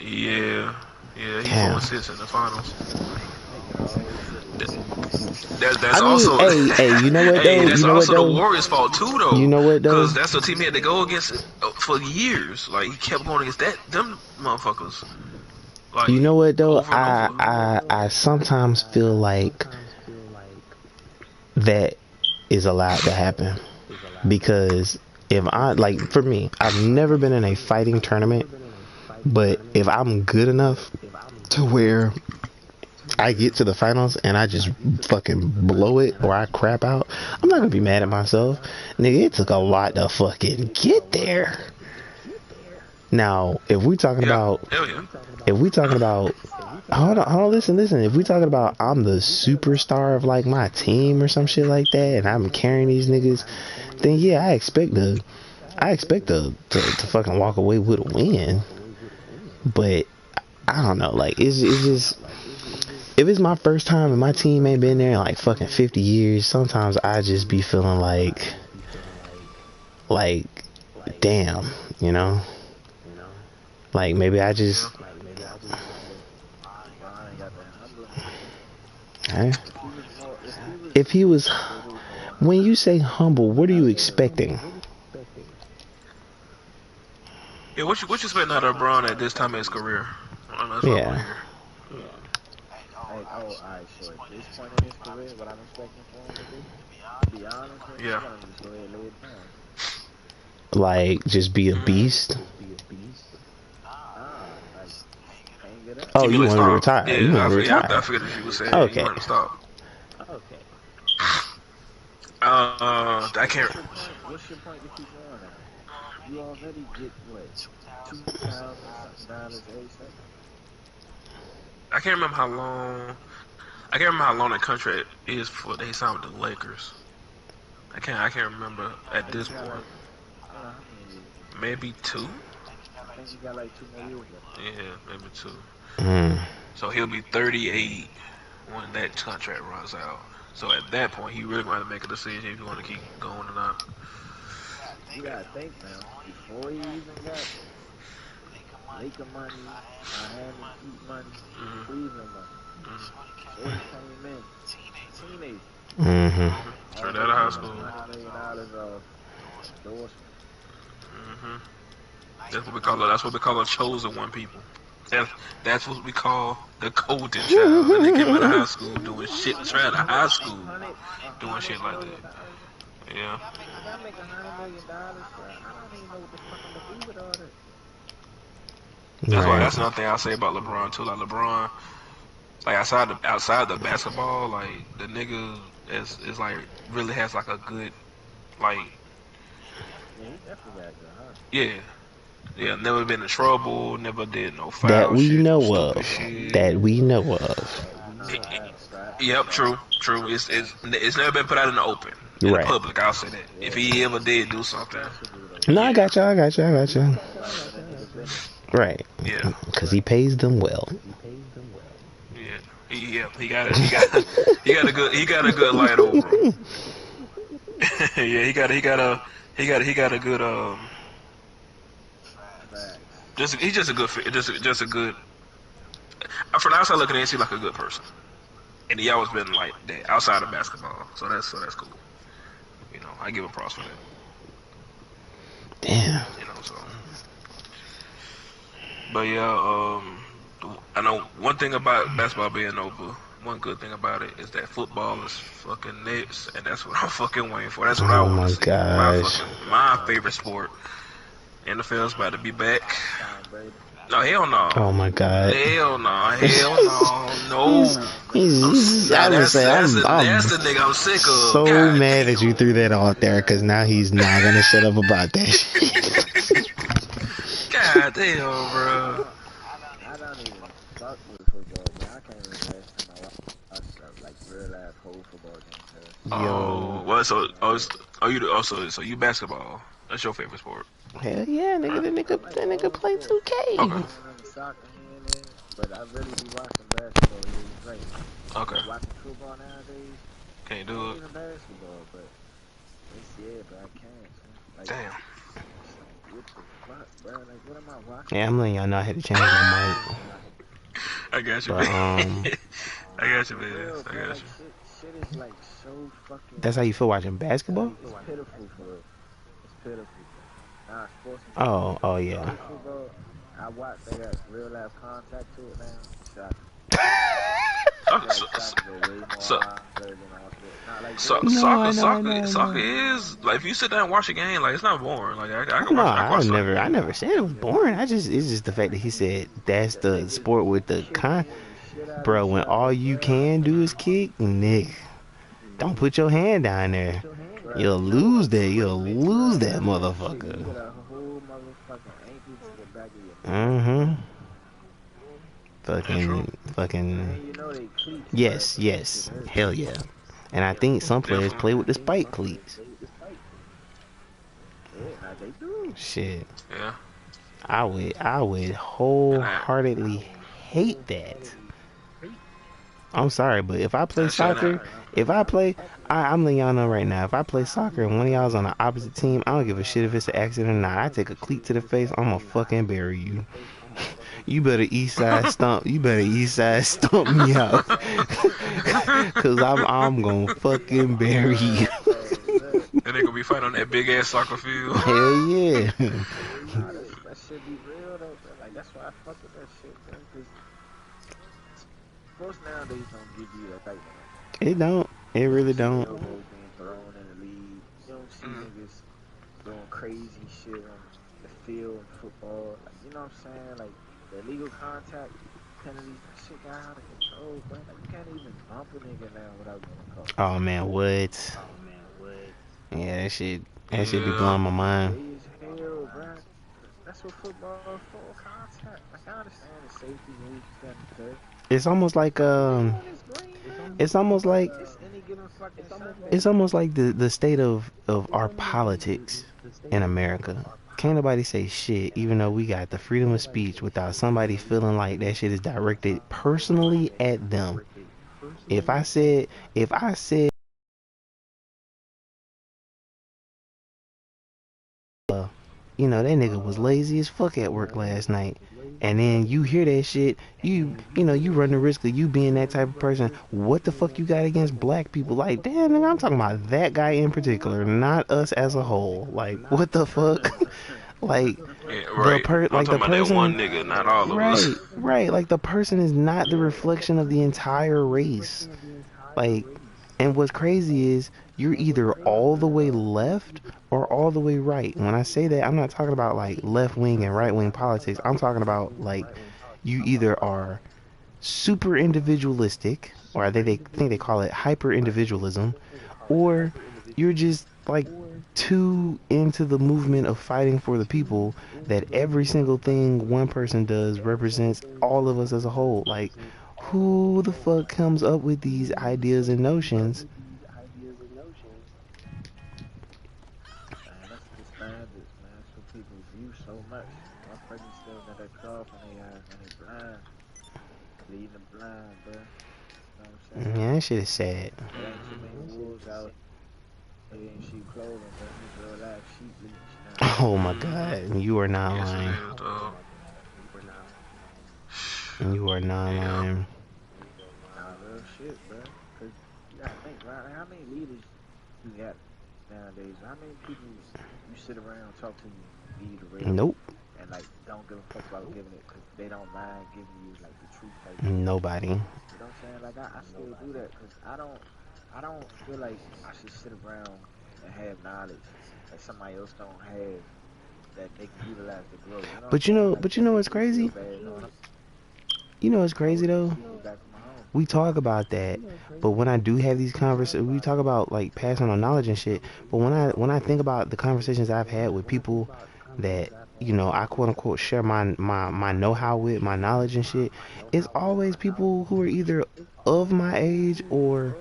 Yeah, he 4-6 in the finals. That's also. Hey, you know what though? That's you know also what, though? the Warriors' fault too, though. You know what though? Because that's the team he had to go against for years. Like he kept going against them motherfuckers. Like, you know what though? over and over. I sometimes feel like that is allowed to happen because for me, I've never been in a fighting tournament, but if I'm good enough to where I get to the finals and I just fucking blow it or I crap out, I'm not gonna be mad at myself. Nigga, it took a lot to fucking get there. Now, if we talking about hold on, listen. If we talking about I'm the superstar of like my team or some shit like that and I'm carrying these niggas, then yeah, I expect to fucking walk away with a win. But I don't know, like it's just, if it's my first time and my team ain't been there in like fucking 50 years, sometimes I just be feeling like damn, you know? Like maybe I just if he was, when you say humble, what are you expecting? Yeah, what you expecting out of LeBron at this time in his career? Yeah. Hey, like, oh, alright, so at this point in his career, what I'm expecting for him to do, to be honest, Yeah. I want him to just go ahead and lay it down. Like, just be a beast? Nah, like, hang it up. Oh, You you like want him to stop? retire. You want him to Yeah, I retire. figured if you would say you Okay. want to stop. Okay. I can't. What's your point to keep going now? You already get, what, $2,000 a second? I can't remember how long. I can't remember how long that contract is for they signed with the Lakers. I can't remember at this point. Like, I don't know how many years. Maybe 2. I think he got like 2 more years left. Yeah, maybe 2. Mm. So he'll be 38 when that contract runs out. So at that point, he really going to make a decision if you want to keep going or not. You gotta think now. Before he even got Laker money, Miami Heat money, Cleveland money. So he came in teenage. Mm-hmm. Straight out of high school. $100 million off endorsement. That's what we call it. That's what we call a chosen one, people. That's what we call the golden child. And they came out of high school doing shit. Straight out of high school doing shit like that. Yeah. If I make $100 million, bro, I don't even know what the fuck I'm gonna do with all that. That's why. That's another thing I say about LeBron too. Like LeBron, like outside the basketball, like the nigga is like really has like a good, like. Yeah, he definitely got good, huh? Yeah. Yeah, never been in trouble, never did no foul That we shit, know no of. shit. That we know of. Yep, true. It's never been put out in the open, in the public. I'll say that. If he ever did do something, no, I got you. Right. Yeah. Because he pays them well. Yeah. He got a good light over him. Yeah, he got a good he's just a good just a good. From the outside looking in, he seems like a good person, and he always been like that outside of basketball. So that's cool. You know, I give him props for that. Damn. You know, so. But yeah, I know one thing about basketball being over. One good thing about it is that football is fucking next, and that's what I'm fucking waiting for. That's what I want to see. Gosh. My favorite sport. NFL's about to be back. No, hell no. Oh my god. Hell no. No. That's the nigga I'm sick of. So god mad that you threw that off there, because now he's not gonna shut up about that shit. God damn, bro. I don't even fuck with football, man. I can't remember last time I watched like real life whole football games. Yo. Well, so you basketball. That's your favorite sport. Hell yeah, nigga, that nigga play 2K. Okay. Soccer here and there, but I really be watching basketball. It's great. Okay. Watching football nowadays. Can't do it. Even basketball, but but I can't. Like, damn. What the fuck, bro? Like, what am I watching? Yeah, I'm letting y'all know I had to change my mic. I got you, but, man. I got you, man. Real, I got like, you. shit is like so fucking. That's how you feel watching basketball? It's pitiful for real. It's pitiful. Nah, sports. Oh yeah. Football, I watch. They got real life contact to it now. Soccer is like if you sit down and watch a game, like it's not boring. Like I can watch. I never said it was boring. It's just the fact that he said that's the sport with the bro. When all you can do is kick, Nick, don't put your hand down there. You'll lose that. You'll lose that motherfucker. Fucking. Yes. Hell yeah. And I think some players play with the spike cleats. Shit. Yeah. I would wholeheartedly hate that. I'm sorry, but if I play soccer, I'm letting y'all know right now, if I play soccer and one of y'all's on the opposite team, I don't give a shit if it's an accident or not. I take a cleat to the face, I'm gonna fucking bury you. You better east side stomp me out. Cause I'm gonna fucking bury you. And they gonna be fighting on that big ass soccer field. Hell yeah. That shit be real though, bro. Like that's why I fuck with that shit, man. Sports nowadays don't give you that excitement no more. It don't. It You don't really see don't. elbows being thrown in the league. You don't see niggas doing crazy shit on the field in football. Like, you know what I'm saying? Like, the illegal contact penalties, that shit got out of control, bro. Like, you can't even bump a nigga now without getting caught. Oh man, what? Yeah, that shit be Yeah. blowing my mind. Gay as hell, bro. That's what football is for, contact. Like, I understand the safety rules and stuff. It's almost like But the nigga on his green, bro. it's almost like It's any given fucking Sunday. it's almost like the state of our politics in America. Can't nobody say shit, even though we got the freedom of speech, without somebody feeling like that shit is directed personally at them. If I said, that nigga was lazy as fuck at work last night, and then you hear that shit, you run the risk of you being that type of person. What the fuck you got against black people? Like, damn, nigga, I'm talking about that guy in particular, not us as a whole. Like, what the fuck? Like, Yeah, right. I'm like the talking about that one person, nigga, not all of us. right, like the person is not the reflection of the entire race. Like, and what's crazy is you're either all the way left or all the way right. When I say that, I'm not talking about like left wing and right wing politics. I'm talking about like you either are super individualistic, or they think they call it hyper individualism, or you're just like too into the movement of fighting for the people that every single thing one person does represents all of us as a whole. Like, who the fuck comes up with these ideas and notions? Man, that's the standards, man. That's what people view so much. Motherfuckers still got that cross on their eyes, man. They blind. Leading the blind, bro. You know what I'm saying? Yeah, that shit is sad. It ain't too many wolves out here in sheep clothing, bro. It's real life sheep leech now. Oh my god, you are not Yes, it lying. is, dog. You are not Yeah. lying. Nah, real shit, bro. Cause you gotta think, right? Like, how many leaders you got nowadays? How many people you sit around talk to you, give you the real, Nope. and like don't give a fuck about giving it, cause they don't mind giving you like the truth type shit. Nobody. You know what I'm saying? Like I still do that, cause I don't feel like I should sit around and have knowledge that somebody else don't have that they can utilize to grow. You know what I'm But you saying? know, Like but you that know what's makes me feel crazy? bad knowing You know what's crazy niggas though? keep me back from my home. We talk about that, but when I do have these conversations, we talk about like passing on knowledge and shit. But when I think about the conversations I've had with people that I quote unquote share my know-how with, my knowledge and shit, it's always people who are either of my age or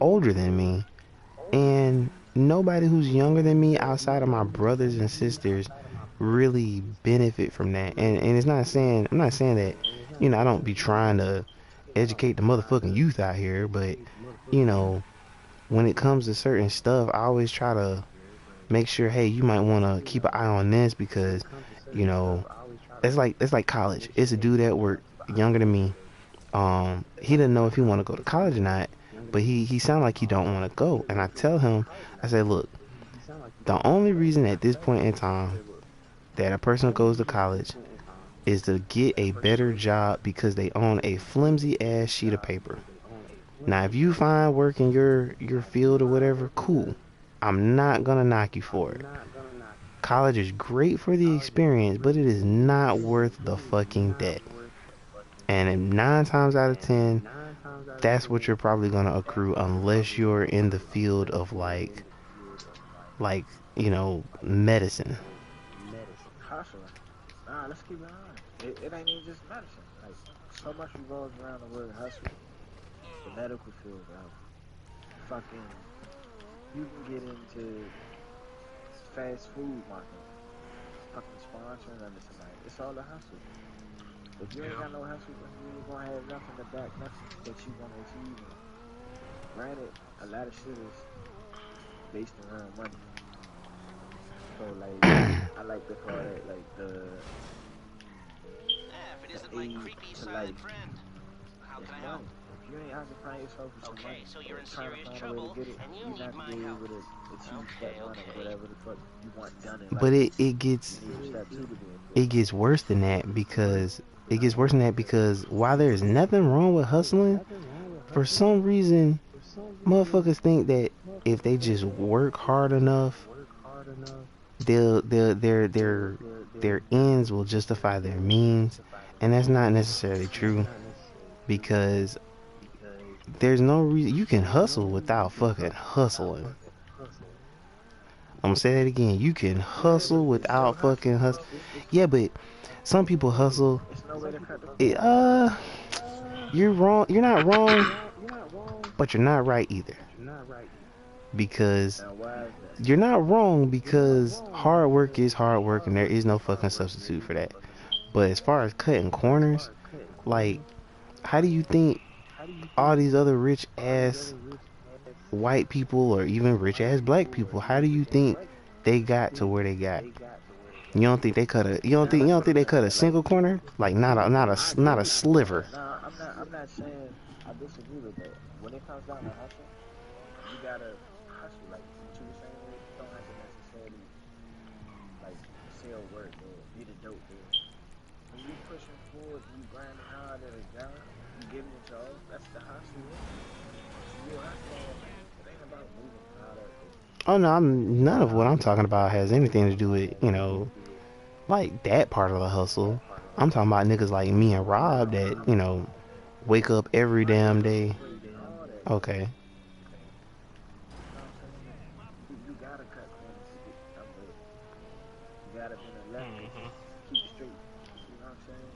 older than me, and nobody who's younger than me outside of my brothers and sisters really benefit from that. And it's not saying I'm not saying that I don't be trying to educate the motherfucking youth out here, but you know when it comes to certain stuff, I always try to make sure, hey, you might want to keep an eye on this because you know it's like college. It's a dude at work younger than me. He didn't know if he want to go to college or not, but he sounded like he don't want to go. And I tell him, I say, look, the only reason at this point in time that a person goes to college is to get a better job because they own a flimsy ass sheet of paper. Now, if you find work in your field or whatever, cool. I'm not gonna knock you for it. College is great for the experience, but it is not worth the fucking debt. And 9 times out of 10, that's what you're probably gonna accrue unless you're in the field of like medicine. Hustling. Nah, let's keep it honest. It ain't even just medicine. Like so much revolves around the word hustle. The medical field, bro. Fucking, you can get into fast food marketing. Fucking sponsoring under somebody. It's all a hustle. If you ain't Yeah. got no hustle, bro, you ain't gonna have nothing to back nothing that you wanna achieve. And granted, a lot of shit is based around money. So like, I like to call that like the aid to life is money. If you ain't occupying yourself with some money or trying to find a way to get it, you're not gonna be able to achieve step one of whatever the fuck you want done in life. But You need step two to be in it place. gets worse than that because while there's nothing wrong with hustling, for some reason motherfuckers think that if they just work hard enough, their ends will justify their means, and that's not necessarily true because there's no reason you can hustle without fucking hustling. I'm gonna say that again. You can hustle without fucking hustle. Yeah, but some people hustle. It's no way to cut the It, corners, man. you're wrong. You're not wrong, but you're not right either. Because Now why is that? you're not wrong because hard work is hard work and there is no fucking substitute for that. But as far as cutting corners, like, how do you think all these other rich ass white people or even rich ass black people, how do you think they got to where they got? You don't think they cut a they cut a single corner? Like not a sliver. No, I'm not saying I disagree with that. When it comes down to hustle, you gotta hustle. Like what you were saying, you don't have to necessarily like sell work or be the dope dealer. When you pushing forward, you grinding hard at a job, you giving it your all. That's the hustle. So you a hustler, man. It ain't about moving product. Oh no, none of what I'm talking about has anything to do with, like that part of the hustle. I'm talking about niggas like me and Rob that, wake up every damn day. All that. Okay. You know what I'm saying? You gotta cut corners to get somewhere. You gotta be a left and just keep straight. You know what I'm saying?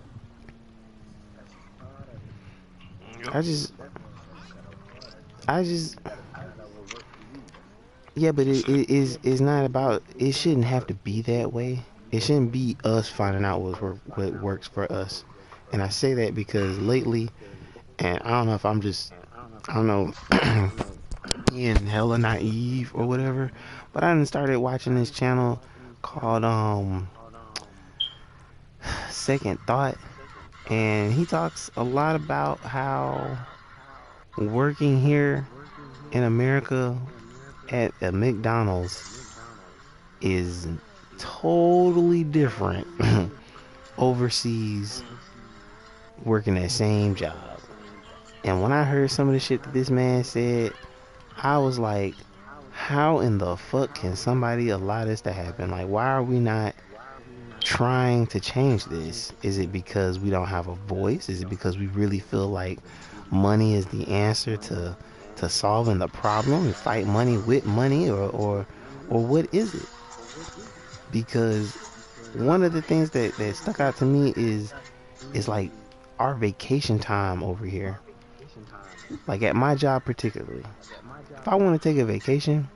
That's just part of it. I just Definitely ain't saying cut out corners. I just You gotta find out what works for you. That's it. yeah, but it's not about, it shouldn't have to be that way. It shouldn't be us finding out what works for us. And I say that because lately, and I don't know if I'm just, I don't know, being hella naive or whatever, but I done started watching this channel called Second Thought, and he talks a lot about how working here in America at a McDonald's is totally different overseas working that same job. And when I heard some of the shit that this man said, I was like, how in the fuck can somebody allow this to happen? Like, why are we not trying to change this? Is it because we don't have a voice? Is it because we really feel like money is the answer to solving the problem and fight money with money, or what is it? Because one of the things that stuck out to me is like our vacation time over here. Like at my job particularly, if I want to take a vacation,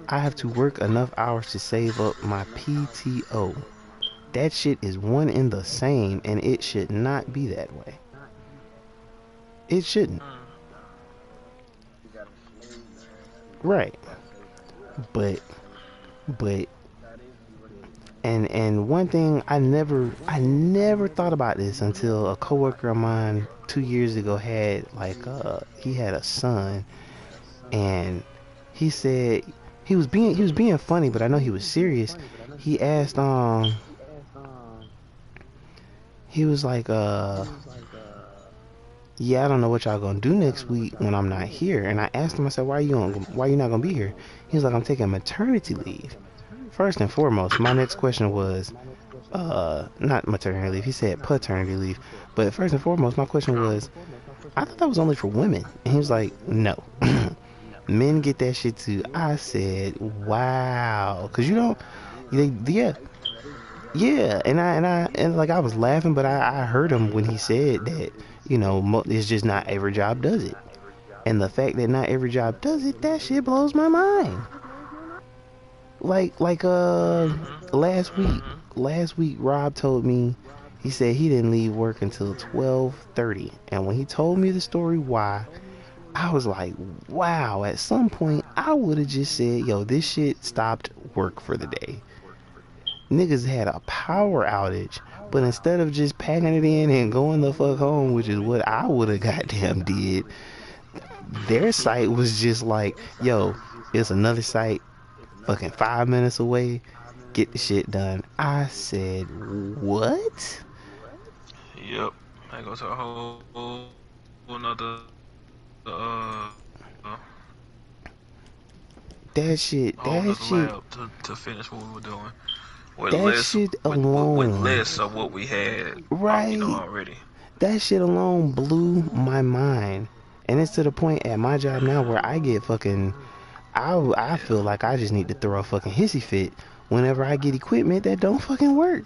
I have to work enough hours to save up my PTO. That shit is one and the same, and it should not be that way. It shouldn't. You gotta slave, man. Right. You gotta save But that is what it is. and one thing I never thought about this until a coworker of mine 2 years ago had he had a son, and he said he was being funny, but I know he was serious. He asked he was like yeah, I don't know what y'all gonna do next week when I'm not here. And I asked him, I said, why you not gonna be here? He was like, I'm taking maternity leave. First and foremost, my next question was, not maternity leave. He said paternity leave. But first and foremost, my question was, I thought that was only for women. And he was like, no. Men get that shit too. I said, wow. Cause you don't, yeah. Yeah, and like I was laughing, but I heard him when he said that, it's just not every job does it. And the fact that not every job does it, that shit blows my mind. Like last week Rob told me, he said he didn't leave work until 12:30, and when he told me the story why, I was like, wow, at some point I would have just said, yo, this shit stopped work for the day. Niggas had a power outage But instead of just packing it in and going the fuck home, which is what I would have goddamn did, their site was just like, yo, it's another site fucking 5 minutes away. Get the shit done. I said, what? Yep. I go to a whole another That shit, whole that nother shit, lab to finish what we were doing with that less shit with alone, less of what we had, right? already. That shit alone blew my mind. And it's to the point at my job now where I get fucking, I Yeah. feel like I just need to throw a fucking hissy fit whenever I get equipment that don't fucking work.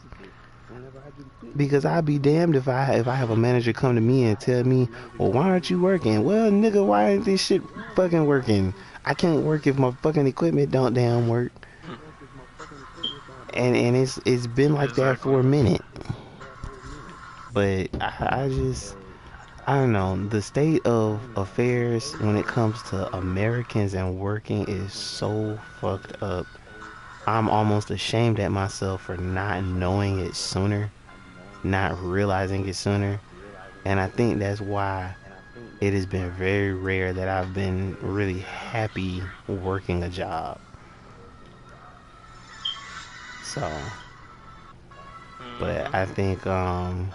Because I'd be damned if I have a manager come to me and tell me, well, why aren't you working? Well, nigga, why ain't this shit fucking working? I can't work if my fucking equipment don't damn work. And it's been like that Exactly. for a minute. But I just, I don't know. The state of affairs when it comes to Americans and working is so fucked up. I'm almost ashamed at myself for not knowing it sooner, not realizing it sooner. And I think that's why it has been very rare that I've been really happy working a job. So, but Mhm. I think, oh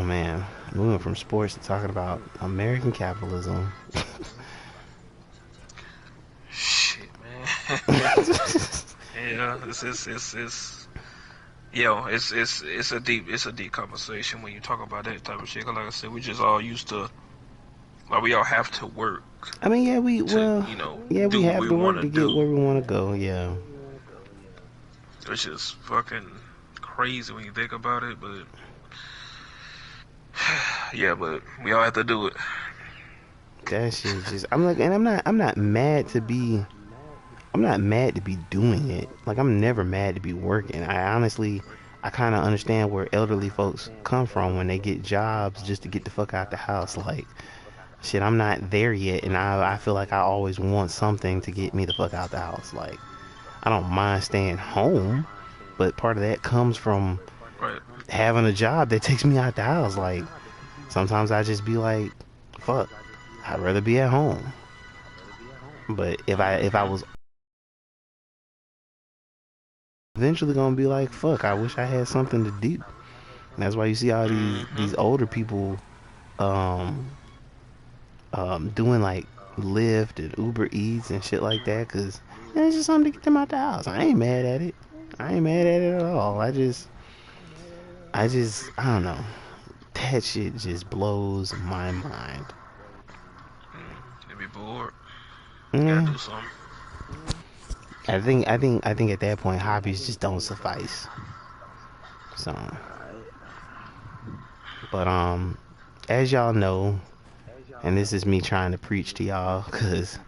man, moving from sports to talking about American capitalism. Shit, man. Yeah, it's yo, it's a deep conversation when you talk about that type of shit. 'Cause like I said, we just all used to, like, we all have to work I mean, yeah, to, yeah, we do what have we to want work to to get do. where we want to go. Yeah, It's just fucking crazy when you think about it, but yeah, but we all have to do it. that shit just. I'm like, and I'm not mad to be. I'm not mad to be doing it. Like, I'm never mad to be working. I honestly, I kind of understand where elderly folks come from when they get jobs just to get the fuck out the house. Like, shit, I'm not there yet, and I feel like I always want something to get me the fuck out the house. Like, I don't mind staying home, but part of that comes from Right. having a job that takes me out the house. Like, sometimes I just be like, fuck, I'd rather be at home. But if I Mhm. was eventually gonna be like, fuck, I wish I had something to do. And that's why you see all these Mhm. older people um doing like Lyft and Uber Eats and shit like that, cause it's just something to get them out the house. I ain't mad at it. I ain't mad at it at all. I don't know. That shit just blows my mind. They be bored. Gotta Yeah, do something. I think at that point hobbies just don't suffice. So, Alright. but as y'all know, and this is me trying to preach to y'all, cause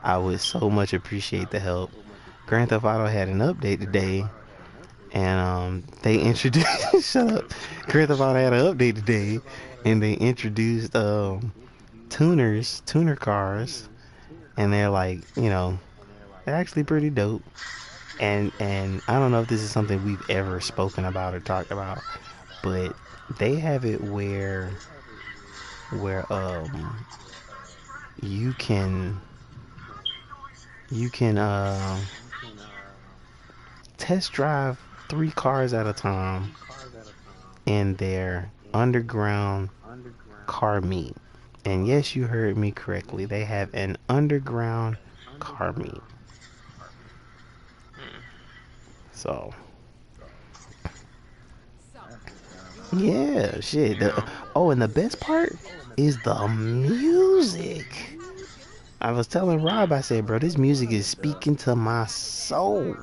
I would so much appreciate the help. Grand Theft Auto had an update today, and they introduced shut up. Grand Theft Auto had an update today, and they introduced tuner cars, and they're like, they're actually pretty dope. And I don't know if this is something we've ever spoken about or talked about, but they have it where you can you can test drive 3 cars at a time in their underground car meet. And yes, you heard me correctly. They have an underground car meet. Mm. So, That's what's up. yeah, shit. Yeah. Oh, and the best part is the music. I was telling Rob, I said, bro, this music is speaking to my soul.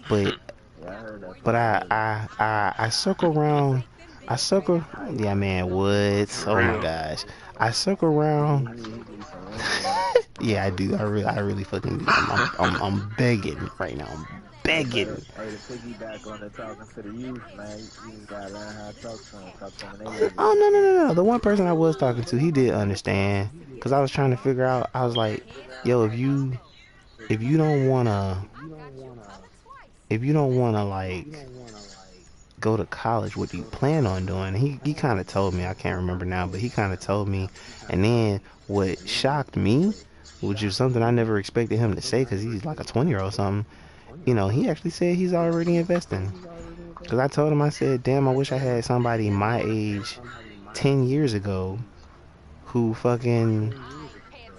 But Yeah, I heard that but fucking music. I circle around. I circle. Hype. Yeah, man. What? For Oh my real. gosh. I circle around. He need some rain. Yeah, I do. I really fucking do. I'm begging right now. I'm Hey, but begging. hey, to piggyback on the talking to the youth, man, you just gotta learn how to talk to them. Talk to them in their language, Oh no no man. no no. The one person I was talking to, he did understand. Cause I was trying to figure out. I was like, yo, if you don't wanna if you don't want to like go to college, what do you plan on doing? He kind of told me, I can't remember now, but he kind of told me. And then what shocked me, which is something I never expected him to say, because he's like a 20-year-old or something. You know, he actually said he's already investing. Because I told him, I said, damn, I wish I had somebody my age 10 years ago who fucking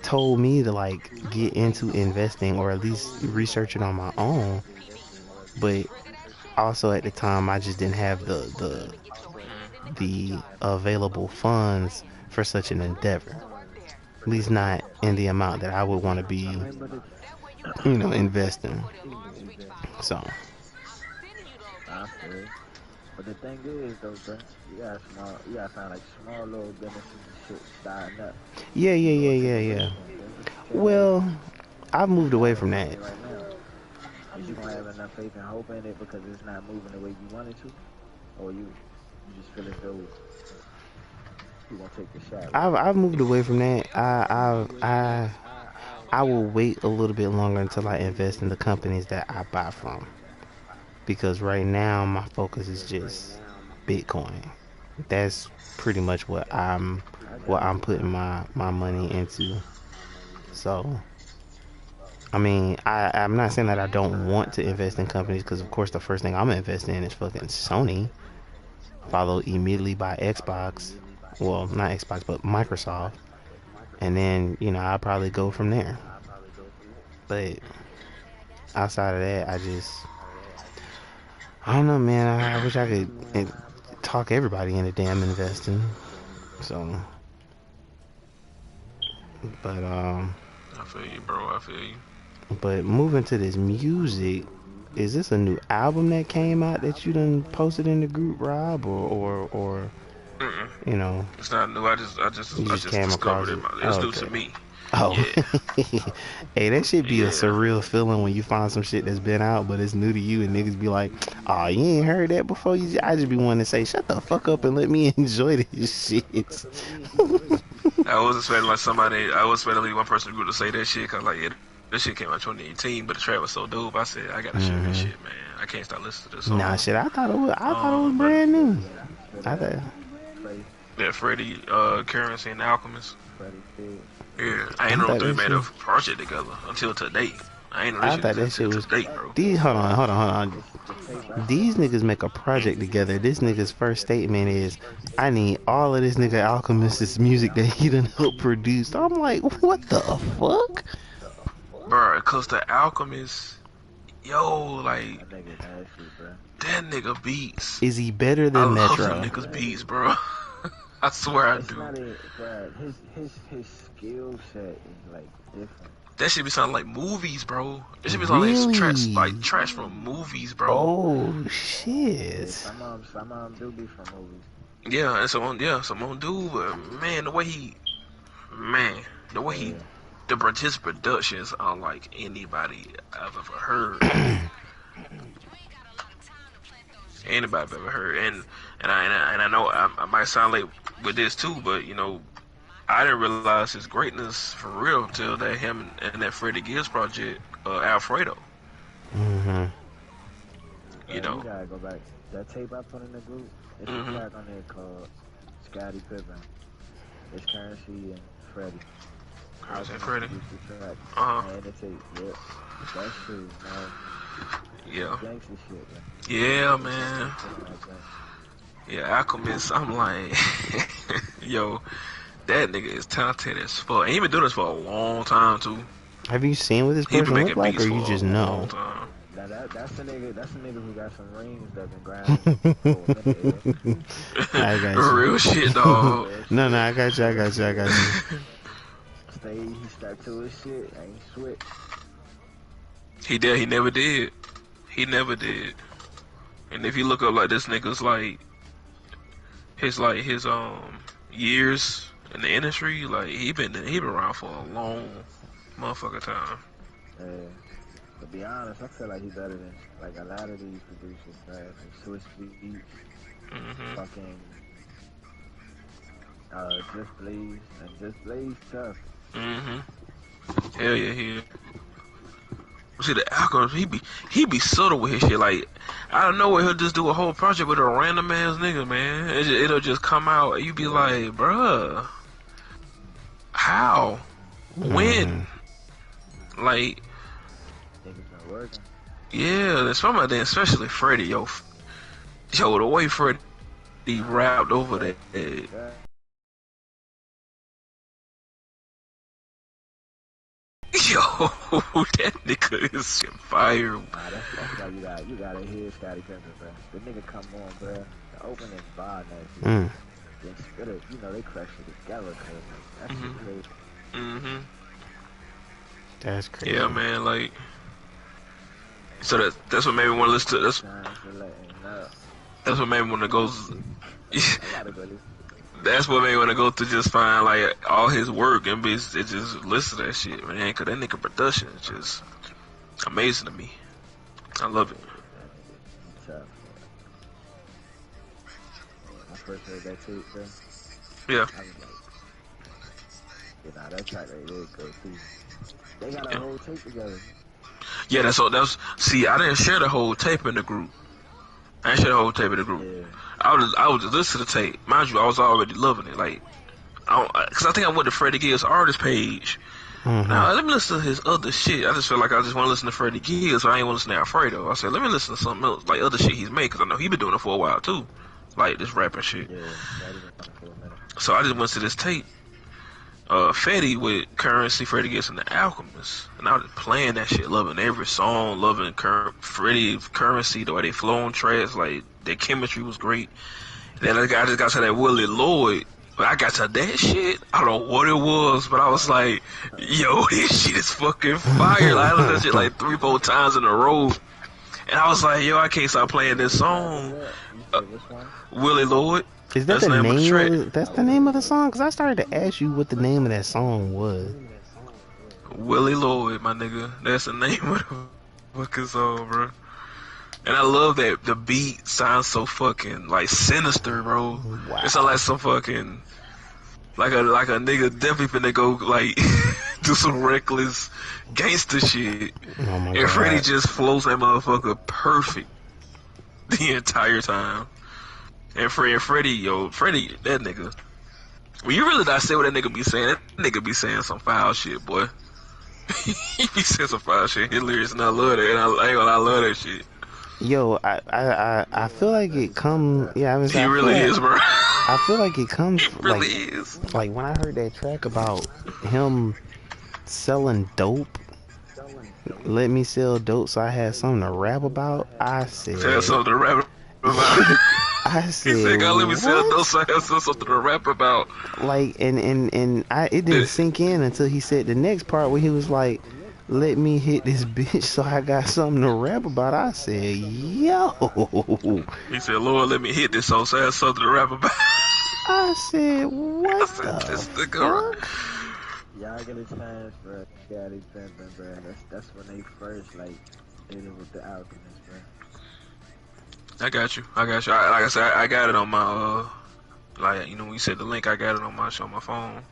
told me to like get into investing or at least research it on my own. But also at the time, I just didn't have the available funds for such an endeavor. At least not in the amount that I would want to be, investing. So, I feel. But the thing is, though, bro, you gotta find like small little businesses and shit starting up. yeah, yeah, So yeah, it could yeah, be yeah. anything, bro. Shit like, Well, I've moved I away ain't from gonna that. say right now. Is you gonna have enough faith and hope in it because it's not moving the way you want it to? Or you just feel as though you gonna take the shot with it? I've moved away from that. I will wait a little bit longer until I invest in the companies that I buy from. Because right now my focus is just Bitcoin. That's pretty much I what got I'm you. putting my money into. So, I mean, I'm not saying that I don't want to invest in companies because of course the first thing I'm gonna invest in is fucking Sony, followed immediately by Xbox. Well, not Xbox, but Microsoft. And then, I'll probably go from there. But outside of that, I don't know, man. I wish I could talk everybody into damn investing. So, but I feel you, bro. I feel you. but moving to this music, is this a new album that came out that you done posted in the group, Rob, or Mm-mm. you know, It's not new. you I just just came discovered across it. it? It was Oh, new to okay. me. Oh, Yeah, hey, that should be a yeah. surreal feeling when you find some shit that's been out, but it's new to you, and niggas be like, "Oh, you ain't heard that before." I just be wanting to say, "Shut the fuck up and let me enjoy this shit." I was expecting like somebody. I was expecting like one person to say that shit because like yeah, this shit came out 2018, but the track was so dope. I said I gotta share this hmm shit, man. I can't stop listening to this Nah, song. shit. I thought it was But brand new. Yeah, for I that, thought, Freddie, yeah, Freddie, Currency, and Alchemist. Freddie Field. Yeah, I I ain't know thought three that made a shit. project together until today. I ain't know this I shit thought that existed shit until was. today, bro. These hold on. It's the tape I sent These you. niggas make a project together. This nigga's first statement is, "I need all of this nigga Alchemist's music that he done helped produce." I'm like, what the fuck? Bro, cause the Alchemist, yo, like That nigga nasty, bro. that nigga beats. Is he better I than love them Metro? niggas beats, bro. I swear I It's do. not a, bro. His skill set is like different. That should be sounding like movies, bro. It should be sounding like tracks, like Really? tracks from movies, bro. Oh Yeah, shit. some of them do be from movies. Yeah, and someone do, but man, man, the way he, Yeah, his productions are like anybody I've ever heard. Anybody I've ever heard, and I know I might sound like with this too, but I didn't realize his greatness for real until that him and that Freddie Gibbs project, Alfredo. hmm You bro. You know. gotta go back. That tape I put in the group. It's a Mhm. track on there called Scottie Pippen. It's Currency and Freddie. I said Alchemist Freddie. produced the track. Uh huh. And the tape. Yep. That shit is nasty. That's Yeah. gangster shit, bro. Yeah, They gangster man. shit on that joint. Yeah, Alchemist. I'm like, yo, that nigga is talented as fuck. And he been doing this for a long time too. Have you seen what this He been person look making like, beats or for you a just long know? time. Now that's the nigga. That's the nigga who got some rings that been grinding for a minute. Yeah. I got you. Real shit, dog. Real No, shit. I got you. I got you. I got you. He stuck to his shit. Ain't switch. He did. He never did. He never did. And if you look up like this nigga's like his years in the industry, like he been around for a long motherfucking time. Yeah. To be honest, I feel like he better than like a lot of these producers, man. Like Swiss Beats, Mhm. fucking Just Blaze, and Just Blaze tough. Mhm. Hell yeah, he. See the Alchemist, he be subtle with his shit. Like out of nowhere, he'll just do a whole project with a random ass nigga, man. It'll just come out, and you be like, bruh, how, when, like, Niggas not working. yeah. That's from then, especially Freddie, yo, the way Freddie rapped over that. Yo, that nigga is fire. Nah, that's why you gotta hear Scotty Pippen, bro. The nigga come on, bro. The opening bar, that shit. Then spit it, you know, they crush it together, cause like, that shit crazy. That's crazy. Yeah, man, like, so that's what made me want to listen to this. That's what made me want to go. That's what made me want to go to just find like all his work and just listen to that shit, man. Cause that nigga production is just amazing to me. I love it. I first heard that tape, bro. Yeah. I was like, that track right there goes through. They got a whole tape together. Yeah, see, I didn't share the whole tape in the group. I didn't share the whole tape in the group. Yeah. I was just listening to the tape. Mind you, I was already loving it. Like, cause I think I went to Freddie Gibbs' artist page. Now, let me listen to his other shit. I just feel like I just want to listen to Freddie Gibbs, so I ain't want to listen to Alfredo. I said, let me listen to something else, like other shit he's made, cause I know he been doing it for a while too. Like, this rapping shit. Yeah, so I just went to this tape. Fetty with Currency, Freddie Gibbs, and the Alchemist. And I was playing that shit, loving every song, loving Freddie, Currency, the way they flow on tracks, like, their chemistry was great. Then I just got to that Willie Lloyd. But I got to that shit, I don't know what it was, but I was like, yo, this shit is fucking fire. Like, I listened to that shit like 3-4 times in a row. And I was like, yo, I can't stop playing this song. Willie Lloyd. Is that the name? That's the name of the song? Because I started to ask you what the name of that song was. Willie Lloyd, my nigga. That's the name of the fucking song, bro. And I love that the beat sounds so fucking like sinister, bro. Wow. It's like some fucking like a nigga definitely finna go like do some reckless gangster shit. Oh my and Freddie just flows that motherfucker perfect the entire time. And Freddie, that nigga. Well, you really not say what that nigga be saying. That nigga be saying some foul shit, boy. He be saying some foul shit. His lyrics, and I love that. And I love that shit. Yo, I feel like it comes. Yeah, I mean, he really is, bro. I feel like it comes. He really is. Like when I heard that track about him selling dope. Let me sell dope, so I had something to rap about. I said. Tell something to rap about. I said, he said, God, let me sell dope, so I have something to rap about. Like, and it didn't sink in until he said the next part where he was like, let me hit this bitch so I got something to rap about. I said, yo. He said, Lord, let me hit this so I have something to rap about. I said, what this the fuck? Y'all get a chance, bro. Scotty Pippen, bro. That's when they first, like, did it with the Alchemist, bro. I got you. Like I said, I got it on my, like, you know, when you said the link, I got it on my phone.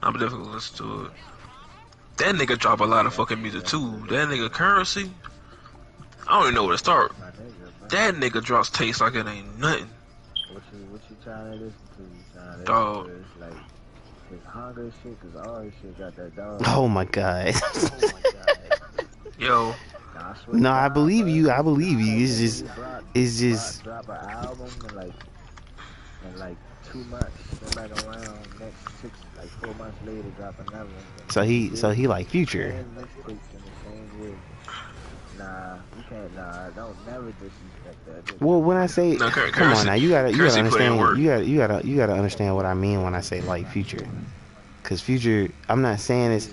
I'm definitely gonna listen to it. That nigga drop a lot of fucking music too. That nigga Currency, I don't even know where to start. That nigga drops taste like it ain't nothing. What you trying to listen to? You trying to dog. Listen to like his hunger shit, cause all his shit got that dog. Oh my god. Yo. No, I believe you. It's just. Drop an album in like 2 months. Then back around next 4 months later, drop another one. So he like Future. Nah, you can't. Nah, don't never disrespect that. Well, when I say, no, come on now, you gotta understand. You gotta understand what I mean when I say like Future. Cause Future, I'm not saying it's,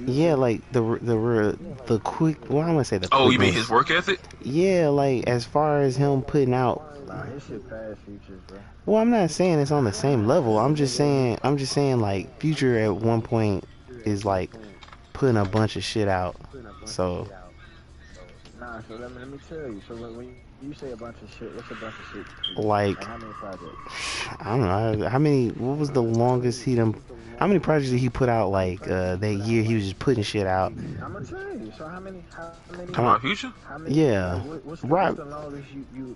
yeah, like the quick. Well, I'm gonna say the. Oh, you mean his work ethic? Yeah, like as far as him putting out. Nah, his shit past Futures, bro. Well, I'm not saying it's on the same level. I'm just saying like Future at one point is like putting a bunch of shit out. So. Nah, so let me tell you. So when you say a bunch of shit, what's a bunch of shit? Like how many projects? I don't know. How many? What was the longest he done? How many projects did he put out like that year? He was just putting shit out. I'm gonna tell you. So how many? Come on, Future? How many? Yeah, Like, what's right. the longest you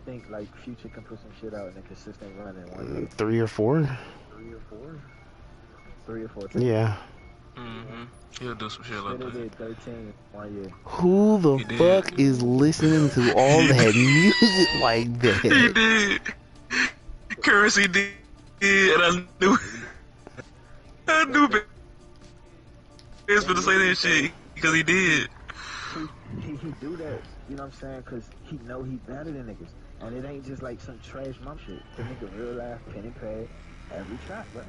think like Future can put some shit out in a consistent run in 1 year? 3 or 4. 3 or 4 tapes. Yeah. He'll do some shit like that. Did 13 1 year. Who the fuck is listening to all that music like that? He did. Currency did, and I knew It's for to say that shit because he did. He do that, you know what I'm saying? Because he know he better than niggas. And it ain't just like some trash mom shit. The nigga real life, pen and pad, every track, bro.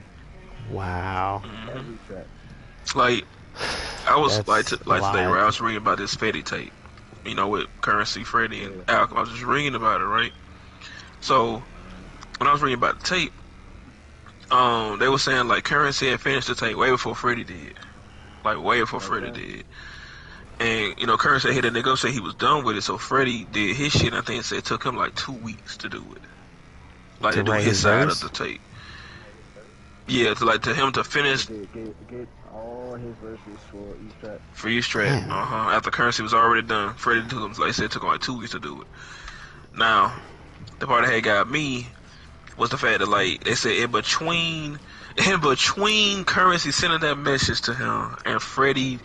Wow. Every track. Like, I was That's today, right? I was reading about this Fetty tape, you know, with Currency, Freddie, and Alchemy. I was just reading about it, right? So, when I was reading about the tape, they were saying like Currency had finished the tape way before Freddie did. Like, way before Freddie did. And, you know, Currency hit a nigga up, said he was done with it, so Freddie did his shit, and I think it took him like 2 weeks to do it. Like, to do his side of the tape. Yeah, to him to finish. Get all his verses for each track. For each track, After Currency was already done, Freddie took him, like I said, it took him like 2 weeks to do it. Now, the part that had got me was the fact that, like, they said in between Currency sending that message to him and Freddie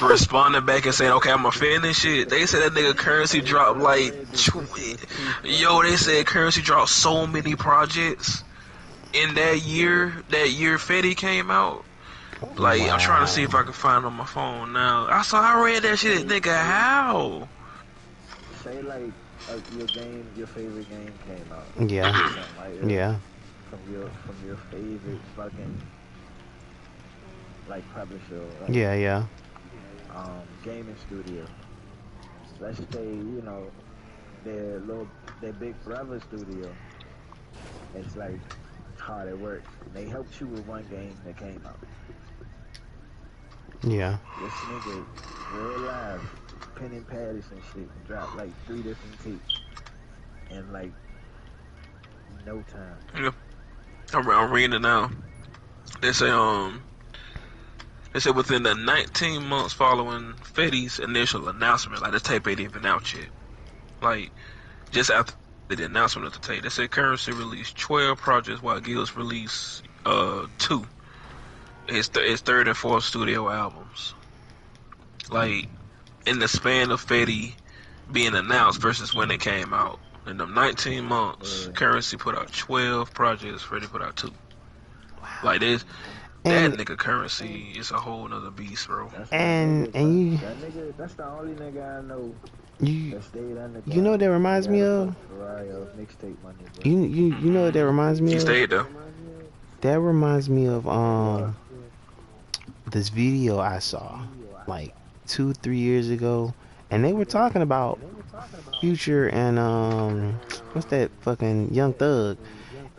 responding back and saying, okay, I'm gonna finish it, they said that nigga Currency dropped like, they said Currency dropped so many projects in that year Fetty came out. Like, wow. I'm trying to see if I can find it on my phone now. I read that shit, nigga, how? Say like your favorite game came out. Yeah. Like, yeah. From your favorite fucking like publisher. Right? Yeah. Gaming studio. Let's say, you know, their big brother studio. It's like how it works. They helped you with one game that came out. Yeah. This nigga real live pen and padded and shit dropped like 3 different tapes in like no time. Yeah. I'm reading it now. They say within the 19 months following Fetty's initial announcement, like the tape ain't even out yet. Like, just after the announcement of the tape, they said Currency released 12 projects while Gills released 2. His third and fourth studio albums. Like, in the span of Fetty being announced versus when it came out. In them 19 months, Currency put out 12 projects, Freddie put out 2. Wow. Like this, that nigga Currency is a whole nother beast, bro. And you, that nigga, that's the only nigga I know. You know what that reminds me of? You know what that reminds me of? He stayed though. That reminds me of this video I saw like 2-3 years ago, and they were talking about Future and what's that fucking Young Thug,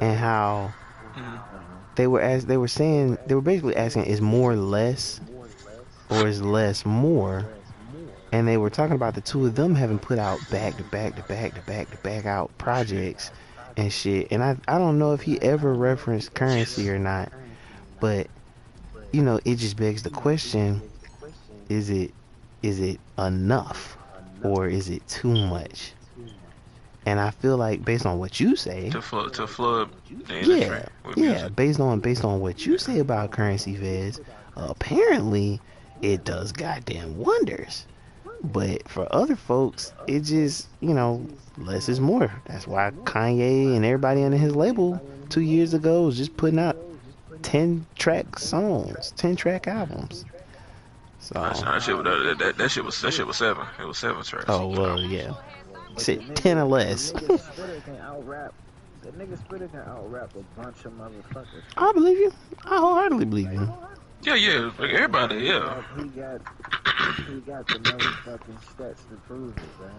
and how they were basically asking, is more less or is less more? And they were talking about the two of them having put out back to back out projects and shit. And I don't know if he ever referenced Currency or not, but you know, it just begs the question: is it enough, or is it too much? And I feel like, based on what you say, to flood the industry. Yeah, based on what you say about Currency, Vez, apparently it does goddamn wonders. But for other folks, it just, you know, less is more. That's why Kanye and everybody under his label 2 years ago was just putting out 10-track songs, 10-track albums. So that shit was 7. It was 7 tracks. Oh well, yeah. Said 10 or less. That nigga Spitter can out-rap a bunch of motherfuckers. I believe you. I wholeheartedly believe you. Yeah, like everybody, yeah. He got the motherfucking stats to prove it, man.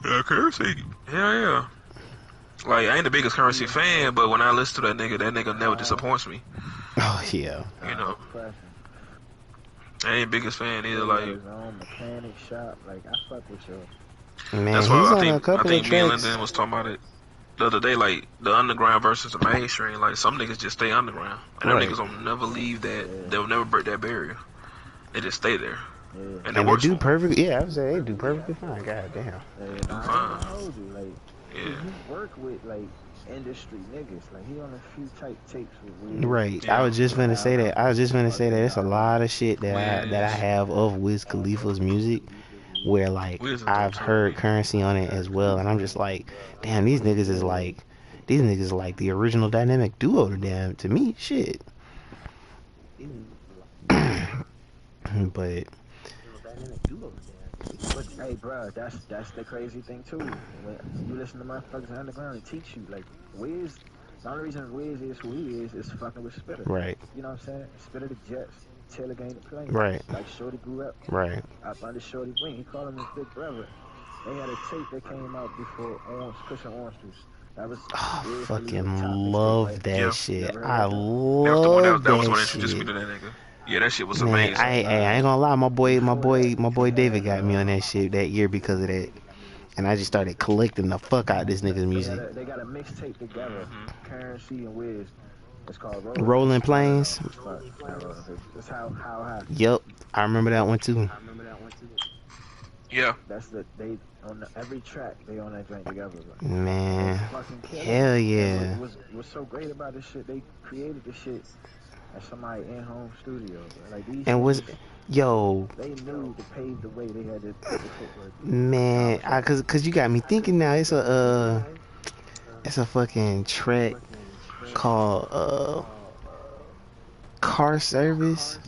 Yeah, Currency. Yeah. Like, I ain't the biggest Currency fan, but when I listen to that nigga never disappoints me. Oh yeah. You know. I ain't biggest fan either. Like, his own mechanic shop. Like, I fuck with you. Man, that's he's why on I a couple think of me and tracks. Lyndon was talking about it. the other day, like the underground versus the mainstream. Like some niggas just stay underground, and them niggas don't never leave that. They'll never break that barrier. They just stay there, and it And they works do for them. perfect. Yeah, I would say they do perfectly fine. God damn. They do I ain't fine. gonna hold you, like, Yeah. he work with like industry niggas. Like he on a few type tapes with Wiz. Right. Yeah. I was just gonna say that. I was just gonna say that it's a lot of shit that I Wiz. have of Wiz Khalifa's music where like Wiz is dope I've too. heard Currency on it as well, and I'm just like, damn, these niggas is like the original dynamic duo to them to me. Shit. But But hey, bro, that's the crazy thing too. When you listen to motherfuckers underground, it teach you like Wiz. The only reason Wiz is who he is fucking with Spitter. right, You know what I'm saying? Spitter the Jets, Taylor Gang the Plane. right, Like Shorty grew up right. up under Shorty's wing. He called him his big brother. They had a tape that came out before Cushion Orange Juice. That was I Wiz Khalifa's fucking top mixtape, love right? that Yeah. shit. Never heard I that joint? That was the one love that was the that one that introduced me shit. to that nigga. Yeah, that shit was Man, amazing. I ain't gonna lie, my boy David got me on that shit that year because of that, and I just started collecting the fuck out of this nigga's music. They got a mixtape together, Currency and Wiz. It's called Rolling Plains. It's how high. Yep, I remember that one too. Yeah. That's they on every track they on that joint together. Bro. Man, Fucking hell yeah. What's so great about this shit? They created this shit at somebody in home studio. Bro. Like these And was niggas, yo, they knew to pave the way. They had to the footwork. man, cause you got me thinking now. It's a fucking track called Car Service.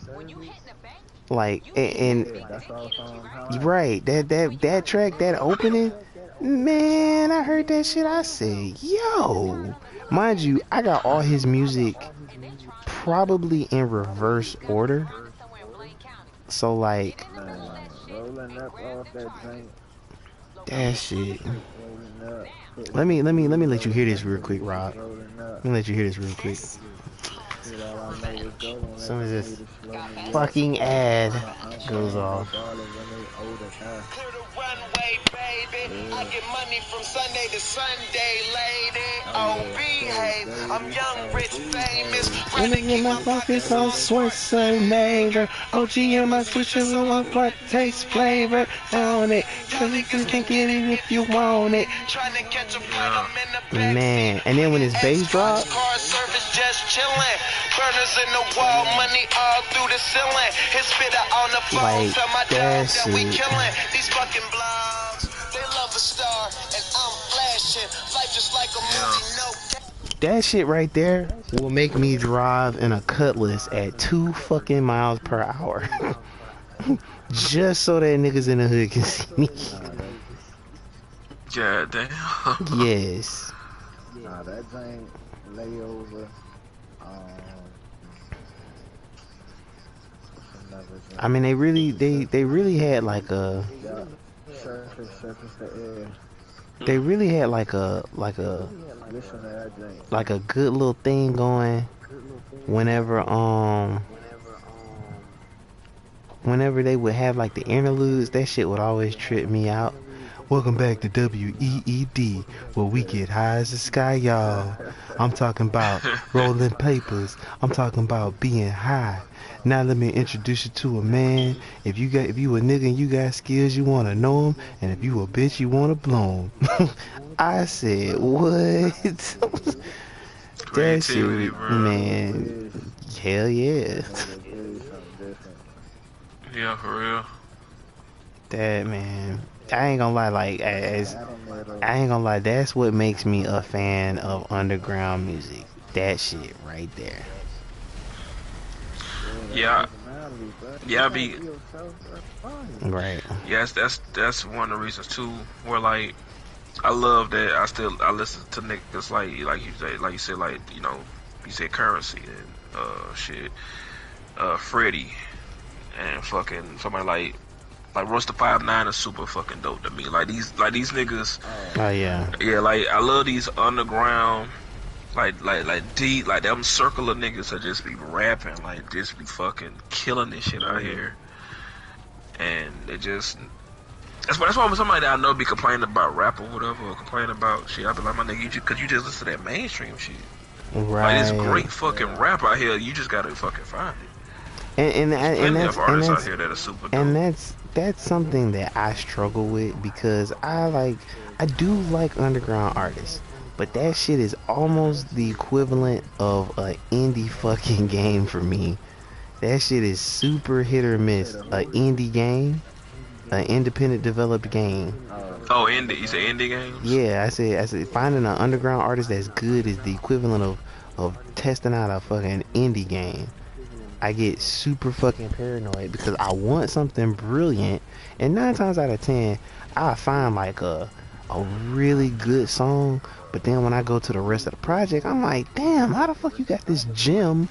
Like and That's all right, that track, that opening, man, I heard that shit. I said, yo, mind you, I got all his music probably in reverse order. So like, rolling up off that joint. that shit. Rolling up. Let me let you hear this real quick, Rob. Rolling up. Let me let you hear this real quick. Shit, all I know is go on As soon as this that fucking ad goes off. Clear the runway, baby. I get money from Sunday to Sunday, lady. Oh, behave. I'm young, rich, famous. Running in my pockets on Schwarzenegger. OG in my switches on what takes flavor on it. Cause you can get it if you want it. Trying to catch a flight, I'm in the Man, and then when his bass drop, car service just chilling. Burners in the wall, money all through the ceiling. His spitter on the phone, like, tell my that dog that we shit. killing. These fucking blogs, they love a star, and I'm flashing. Life just like a movie, no. That shit right there will make me drive in a Cutlass at 2 fucking miles per hour. Just so that niggas in the hood can see me. God damn. Yes. Nah, that joint layover. I mean, they really had like a, Surface the air. they really had like a Listen to that joint. like a good little thing going whenever they would have like the interludes. That shit would always trip me out. Welcome back to WEED, where we get high as the sky, y'all. I'm talking about rolling papers. I'm talking about being high. Now let me introduce you to a man. If you a nigga and you got skills, you wanna know him, and if you a bitch, you wanna blow him. I said, what? That shit, man. Hell yeah. Yeah, for real. That, man. I ain't gonna lie, like, I ain't gonna lie, that's what makes me a fan of underground music. That shit right there. Yeah. Yeah, I be. Right. Yes, that's one of the reasons too. Where like, I love that I listen to niggas like you said, like, you know, you said Currency and shit, Freddie, and fucking somebody like Royce the 5'9" is super fucking dope to me. Like these niggas. Oh yeah. Yeah, like I love these underground, like deep, like them circle of niggas that just be rapping, like just be fucking killing this shit out here, and it just That's why when somebody that I know be complaining about rap or whatever, or complaining about shit, I be like, my nigga, because you just listen to that mainstream shit. Right. Like, it's great fucking rap out here. You just gotta fucking find it. And Plenty that's of artists out here that are super dope. and that's something that I struggle with because I do like underground artists, but that shit is almost the equivalent of an indie fucking game for me. That shit is super hit or miss. An indie game, an independent developed game. Oh, indie. You say indie games? Yeah, I said finding an underground artist that's good is the equivalent of testing out a fucking indie game. I get super fucking paranoid because I want something brilliant, and 9 times out of 10, I find like a really good song, but then when I go to the rest of the project, I'm like, damn, how the fuck you got this gem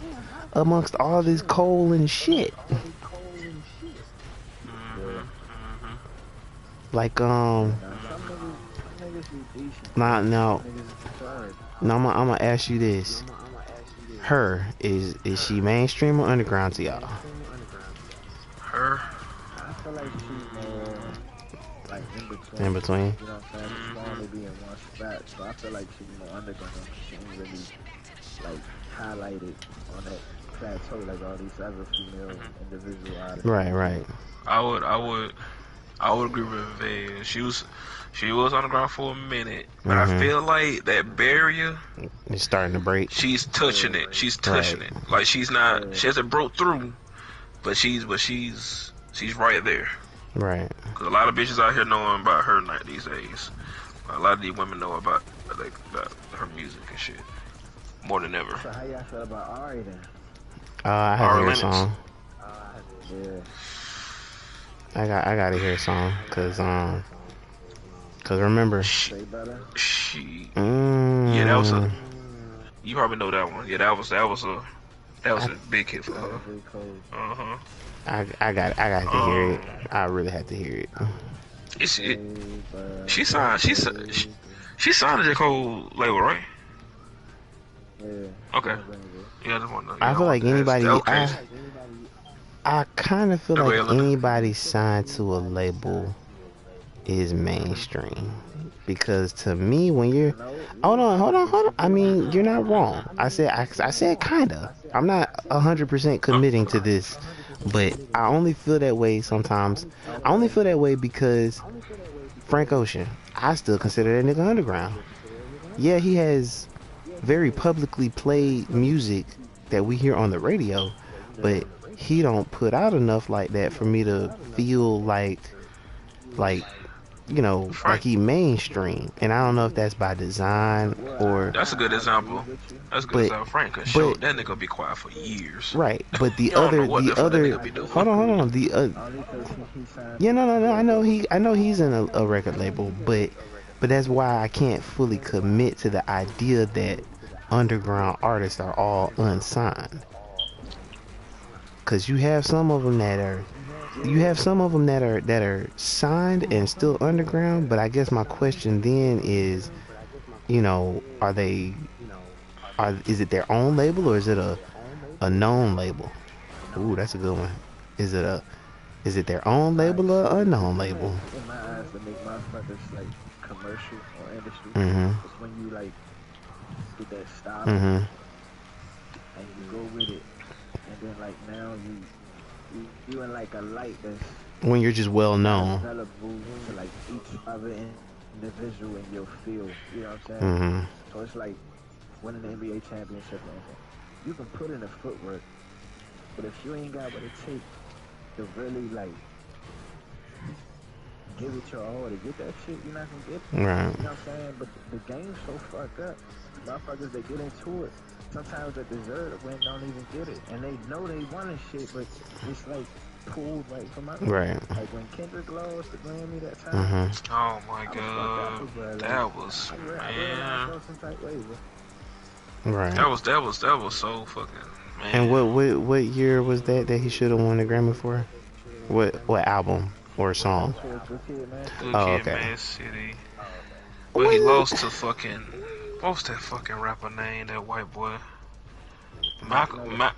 amongst all this coal and shit? Like no, I'm gonna ask you this. Her is she mainstream or underground to y'all? Her. I feel like she's more like in between. In between. You know what I'm saying? She can only be in one spot, so I feel like she's more underground. She ain't really like highlighted on that plateau like all these other female individual artists. Right. I would agree with Vez. She was underground for a minute, but I feel like that barrier is starting to break. She's touching it. She's touching it. Like she hasn't broke through, but she's right there. Right. Cause a lot of bitches out here knowing about her these days. A lot of these women know about her music and shit more than ever. So how y'all feel about Ari then? I had to hear a song. Yeah. I gotta hear a song, cause remember, yeah, that was you probably know that one. Yeah, that was a big hit for her. I got to hear it. I really had to hear it. She signed a J. Cole label, right? Yeah. Okay. Yeah, I just want to know. I feel like anybody. I kind of feel like anybody signed to a label is mainstream, because to me, when you're hold on, I mean, you're not wrong. I said kinda. I'm not 100% committing to this, but I only feel that way sometimes. I only feel that way because Frank Ocean, I still consider that nigga underground. Yeah, he has very publicly played music that we hear on the radio, but he don't put out enough like that for me to feel like you know, like he mainstream. And I don't know if that's by design or... That's a good example. That's a good example. Frank could show that nigga be quiet for years. Right, but the other hold on, yeah, no, I know he's in a record label, but that's why I can't fully commit to the idea that underground artists are all unsigned. Cause you have some of them that are signed and still underground. But I guess my question then is, you know, is it their own label or is it a known label? Ooh, that's a good one. Is it their own label or unknown label? In my eyes, that make my brothers like commercial or industry. It's when you like get that style and you go with it. And then like now you in like a light that's when you're just well known. Available to like each other individual in your field. You know what I'm saying? So it's like winning the NBA championship or anything. You can put in the footwork, but if you ain't got what it takes to really like give it your all to get that shit, you're not gonna get it. Right. You know what I'm saying? But the game's so fucked up. Motherfuckers that get into it, sometimes that deserve to win don't even get it. And they know they won and shit, but it's like pulled right from out. Right. Like when Kendrick lost the Grammy that time. Oh my god. That was right. That was so fucking man. And what year was that he should have won the Grammy for? What album or song? Good Kid, Mad City. But he lost to fucking, what's that fucking rapper name? That white boy. Macklemore.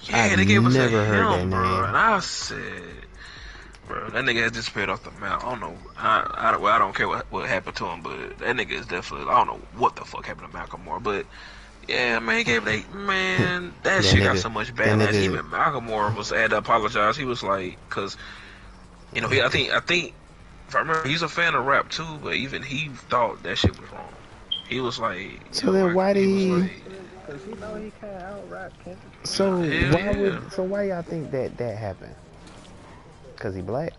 Yeah, I've they gave us a never heard that him, bro. name. And I said, bro, that nigga has disappeared off the map. I don't know. I don't care what happened to him, but that nigga is definitely. I don't know what the fuck happened to Malcolm Moore, but yeah, man, he gave man. That shit got so much that backlash. nigga, Even Malcolm Moore was had to apologize. He was like, cause you know, I think if I remember, he's a fan of rap too, but even he thought that shit was wrong. He was like, so then why did he? Cause he know he can't out rap Kendrick. So why y'all think that happened? Cause he black?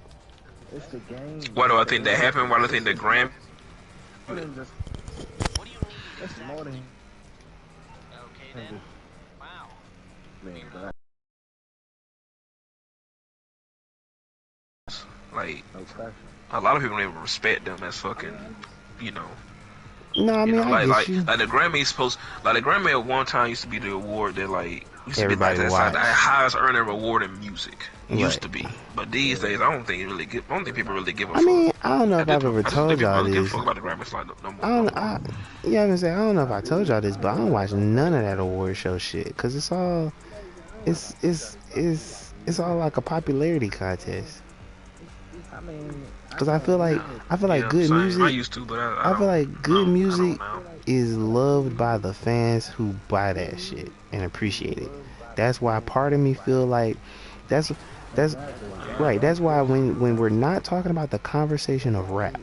It's the game. Why do I think that happened? Why do I think the Gram? It's more than. Okay then. Wow. Man, but like no question. a lot of people don't even respect them as fucking, you know. No, I mean, I get you. Like the Grammy at one time used to be the award that like used Everybody to be watched. the highest earning award in music. Used Right. to be, but these days I don't think people really give a fuck. I mean, I don't know if I've ever told y'all Give a this. fuck about the Grammys like no more. I don't know if I told y'all this, but I don't watch none of that award show shit, cause it's all like a popularity contest. I mean, Cause I feel like good same. music. I used to, but I feel like good music I don't know. is loved by the fans who buy that shit and appreciate it. That's why part of me feel like that's right. That's why when we're not talking about the conversation of rap,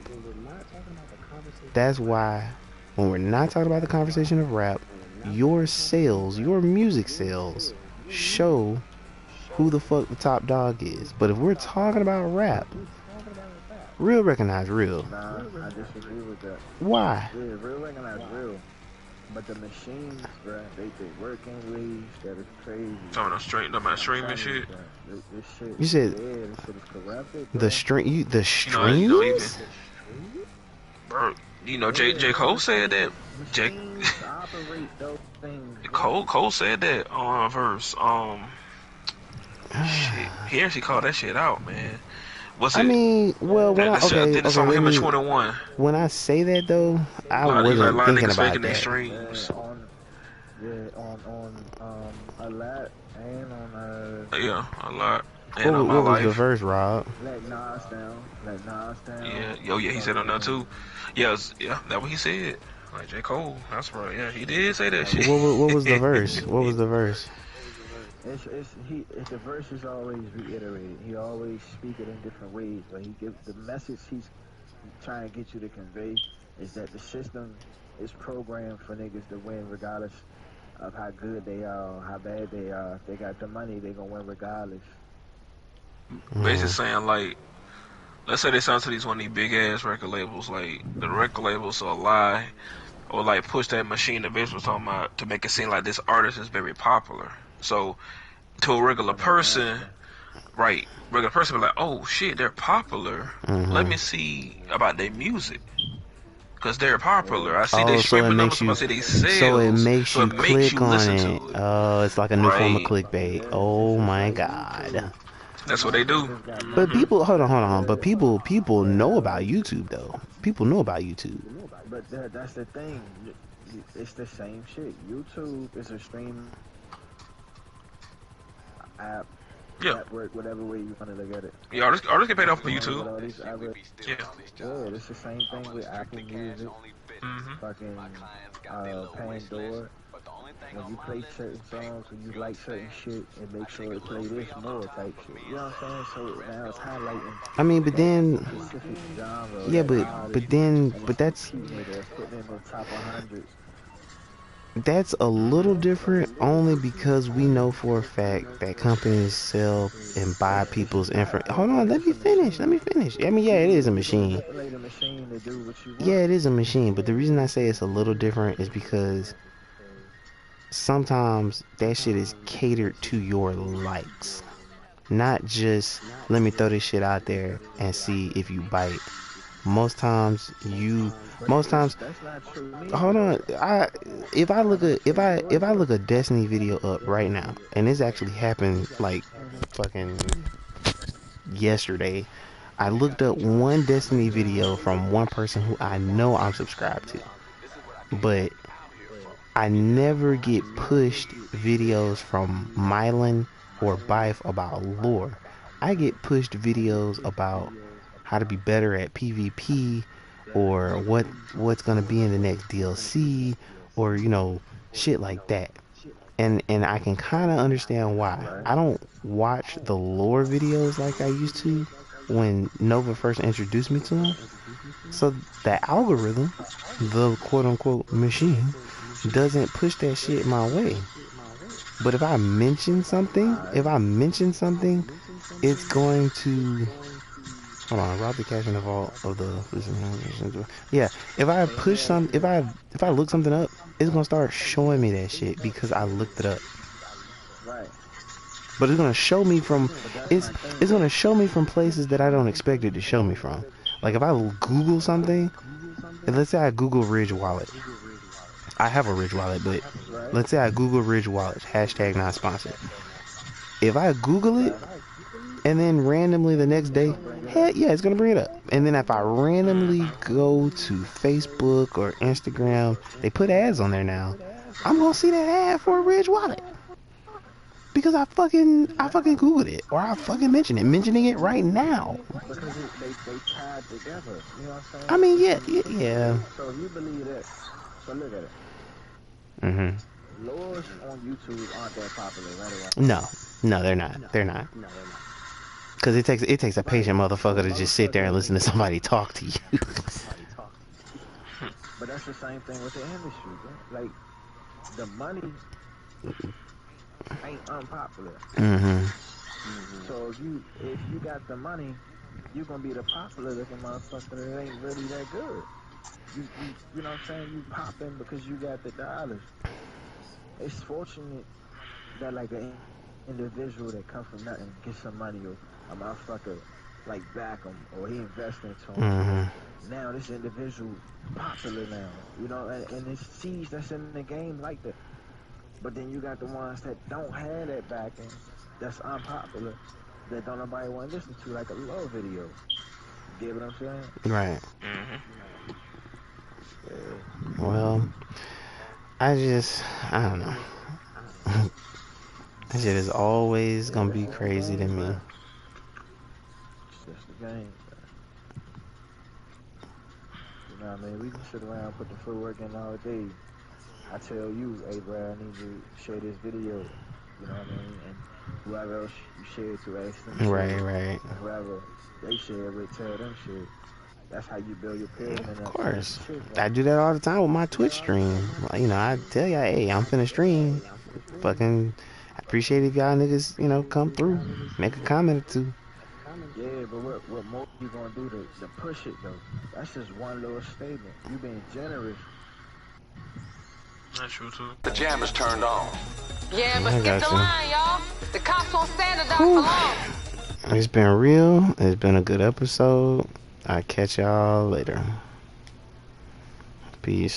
that's why when we're not talking about the conversation of rap, your sales, your music sales, show who the fuck the top dog is. But if we're talking about rap, real recognize real. Nah, I disagree with that. Why? Yeah, real recognize real. But the machines, bruh, they work in ways that is crazy. Talking about streaming shit. This shit, You said this shit is corrupted. the streams? You know, even, bro, you know, J. Cole said that. Cole said that on verse. Shit, he actually called that shit out, man. What's it? I mean, well, when I him at 21. When I say that though, I Like, wasn't thinking about their that. streams. On a lot and on Yeah, a lot. What was the verse, Rob? Let Nas down. Yeah, he said on that too. That's what he said. Like J. Cole, that's right. Yeah, he did say that shit. What was the verse? What was the verse? The verse is always reiterated. He always speak it in different ways, but he gives the message he's trying to get you to convey is that the system is programmed for niggas to win regardless of how good they are, how bad they are. If they got the money, they gonna win regardless. Basically saying like, let's say they sign to one of these big ass record labels, like the record labels will lie or like push that machine that Vince was talking about to make it seem like this artist is very popular. So to a regular person, right? Regular person be like, oh shit, they're popular. Let me see about their music. Cause they're popular. I see they streaming numbers. I see they sales. So it makes you click on listen it. to it. Oh, it's like a new form of clickbait. Oh my god. That's what they do. But people, hold on. But people know about YouTube though. People know about YouTube. But that's the thing. It's the same shit. YouTube is a stream app. Yeah. Network, whatever way you want to look at it. Yeah, artists get paid off for YouTube. Yeah, it's the same thing with Apple Music, fucking Pandora. When you play certain songs, when you like certain shit, it makes sure it play this more type shit. You know what I'm saying? So now it's highlighting. I mean, but then, yeah, but that's putting in the top 100. That's a little different only because we know for a fact that companies sell and buy people's information. Hold on, let me finish. I mean, yeah, it is a machine. Yeah, it is a machine, but the reason I say it's a little different is because sometimes that shit is catered to your likes. Not just, let me throw this shit out there and see if you bite. Most times, hold on. If I look a Destiny video up right now, and this actually happened like fucking yesterday, I looked up one Destiny video from one person who I know I'm subscribed to, but I never get pushed videos from Mylan or Bife about lore. I get pushed videos about how to be better at PvP, or what's gonna be in the next DLC, or shit like that. And I can kind of understand why. I don't watch the lore videos like I used to when Nova first introduced me to them. So the algorithm, the quote unquote machine, doesn't push that shit my way. But if I mention something, it's going to, hold on, rob the cash in the vault of the, yeah. If I push some, if I look something up, it's gonna start showing me that shit because I looked it up. Right. But it's gonna show me from, it's gonna show me from places that I don't expect it to show me from. Like if I Google something, and let's say I Google Ridge Wallet. I have a Ridge Wallet, but let's say I Google Ridge Wallet, hashtag not sponsored. If I Google it, and then randomly the next day, heck yeah, it's gonna bring it up. And then if I randomly go to Facebook or Instagram, they put ads on there now. I'm gonna see that ad for a Ridge Wallet. Because I fucking Googled it, or I fucking mentioning it right now. Because they tied together. You know what I'm saying? I mean, yeah. So if you believe that, so look at it. Lures on YouTube aren't that popular, right? No, they're not. Because it takes a patient motherfucker to just sit there and listen to somebody talk to you. But that's the same thing with the industry, bro. Like, the money ain't unpopular. So if you got the money, you gonna be the popular looking motherfucker that ain't really that good. You know what I'm saying? You popping because you got the dollars. It's fortunate that like an individual that come from nothing get some money, or a motherfucker like back him, or he invest into him. Now this individual popular now, you know, and it's seeds that's in the game like that. But then you got the ones that don't have that backing, that's unpopular, that don't nobody want to listen to, like a love video. You get what I'm saying? Right. Well, I don't know. That shit is always gonna be crazy to me. It's just the game, bro. You know what I mean? We can sit around, put the footwork in all day. I tell you, hey, bro, I need you to share this video. You know what I mean? And whoever else you share it to, ask them. Right. And whoever they share with, tell them shit. That's how you build your pyramid up. Of course. I do that all the time with my Twitch stream. Like, I tell y'all, hey, I'm finna stream. Fucking appreciate if y'all niggas, come through. Make a comment or two. Yeah, but what more you gonna do to push it, though? That's just one little statement. You being generous. That's true, too. The jam is turned on. Yeah, but skip the line, y'all. The cops won't stand the dock for long. It's been real. It's been a good episode. I'll catch y'all later. Peace.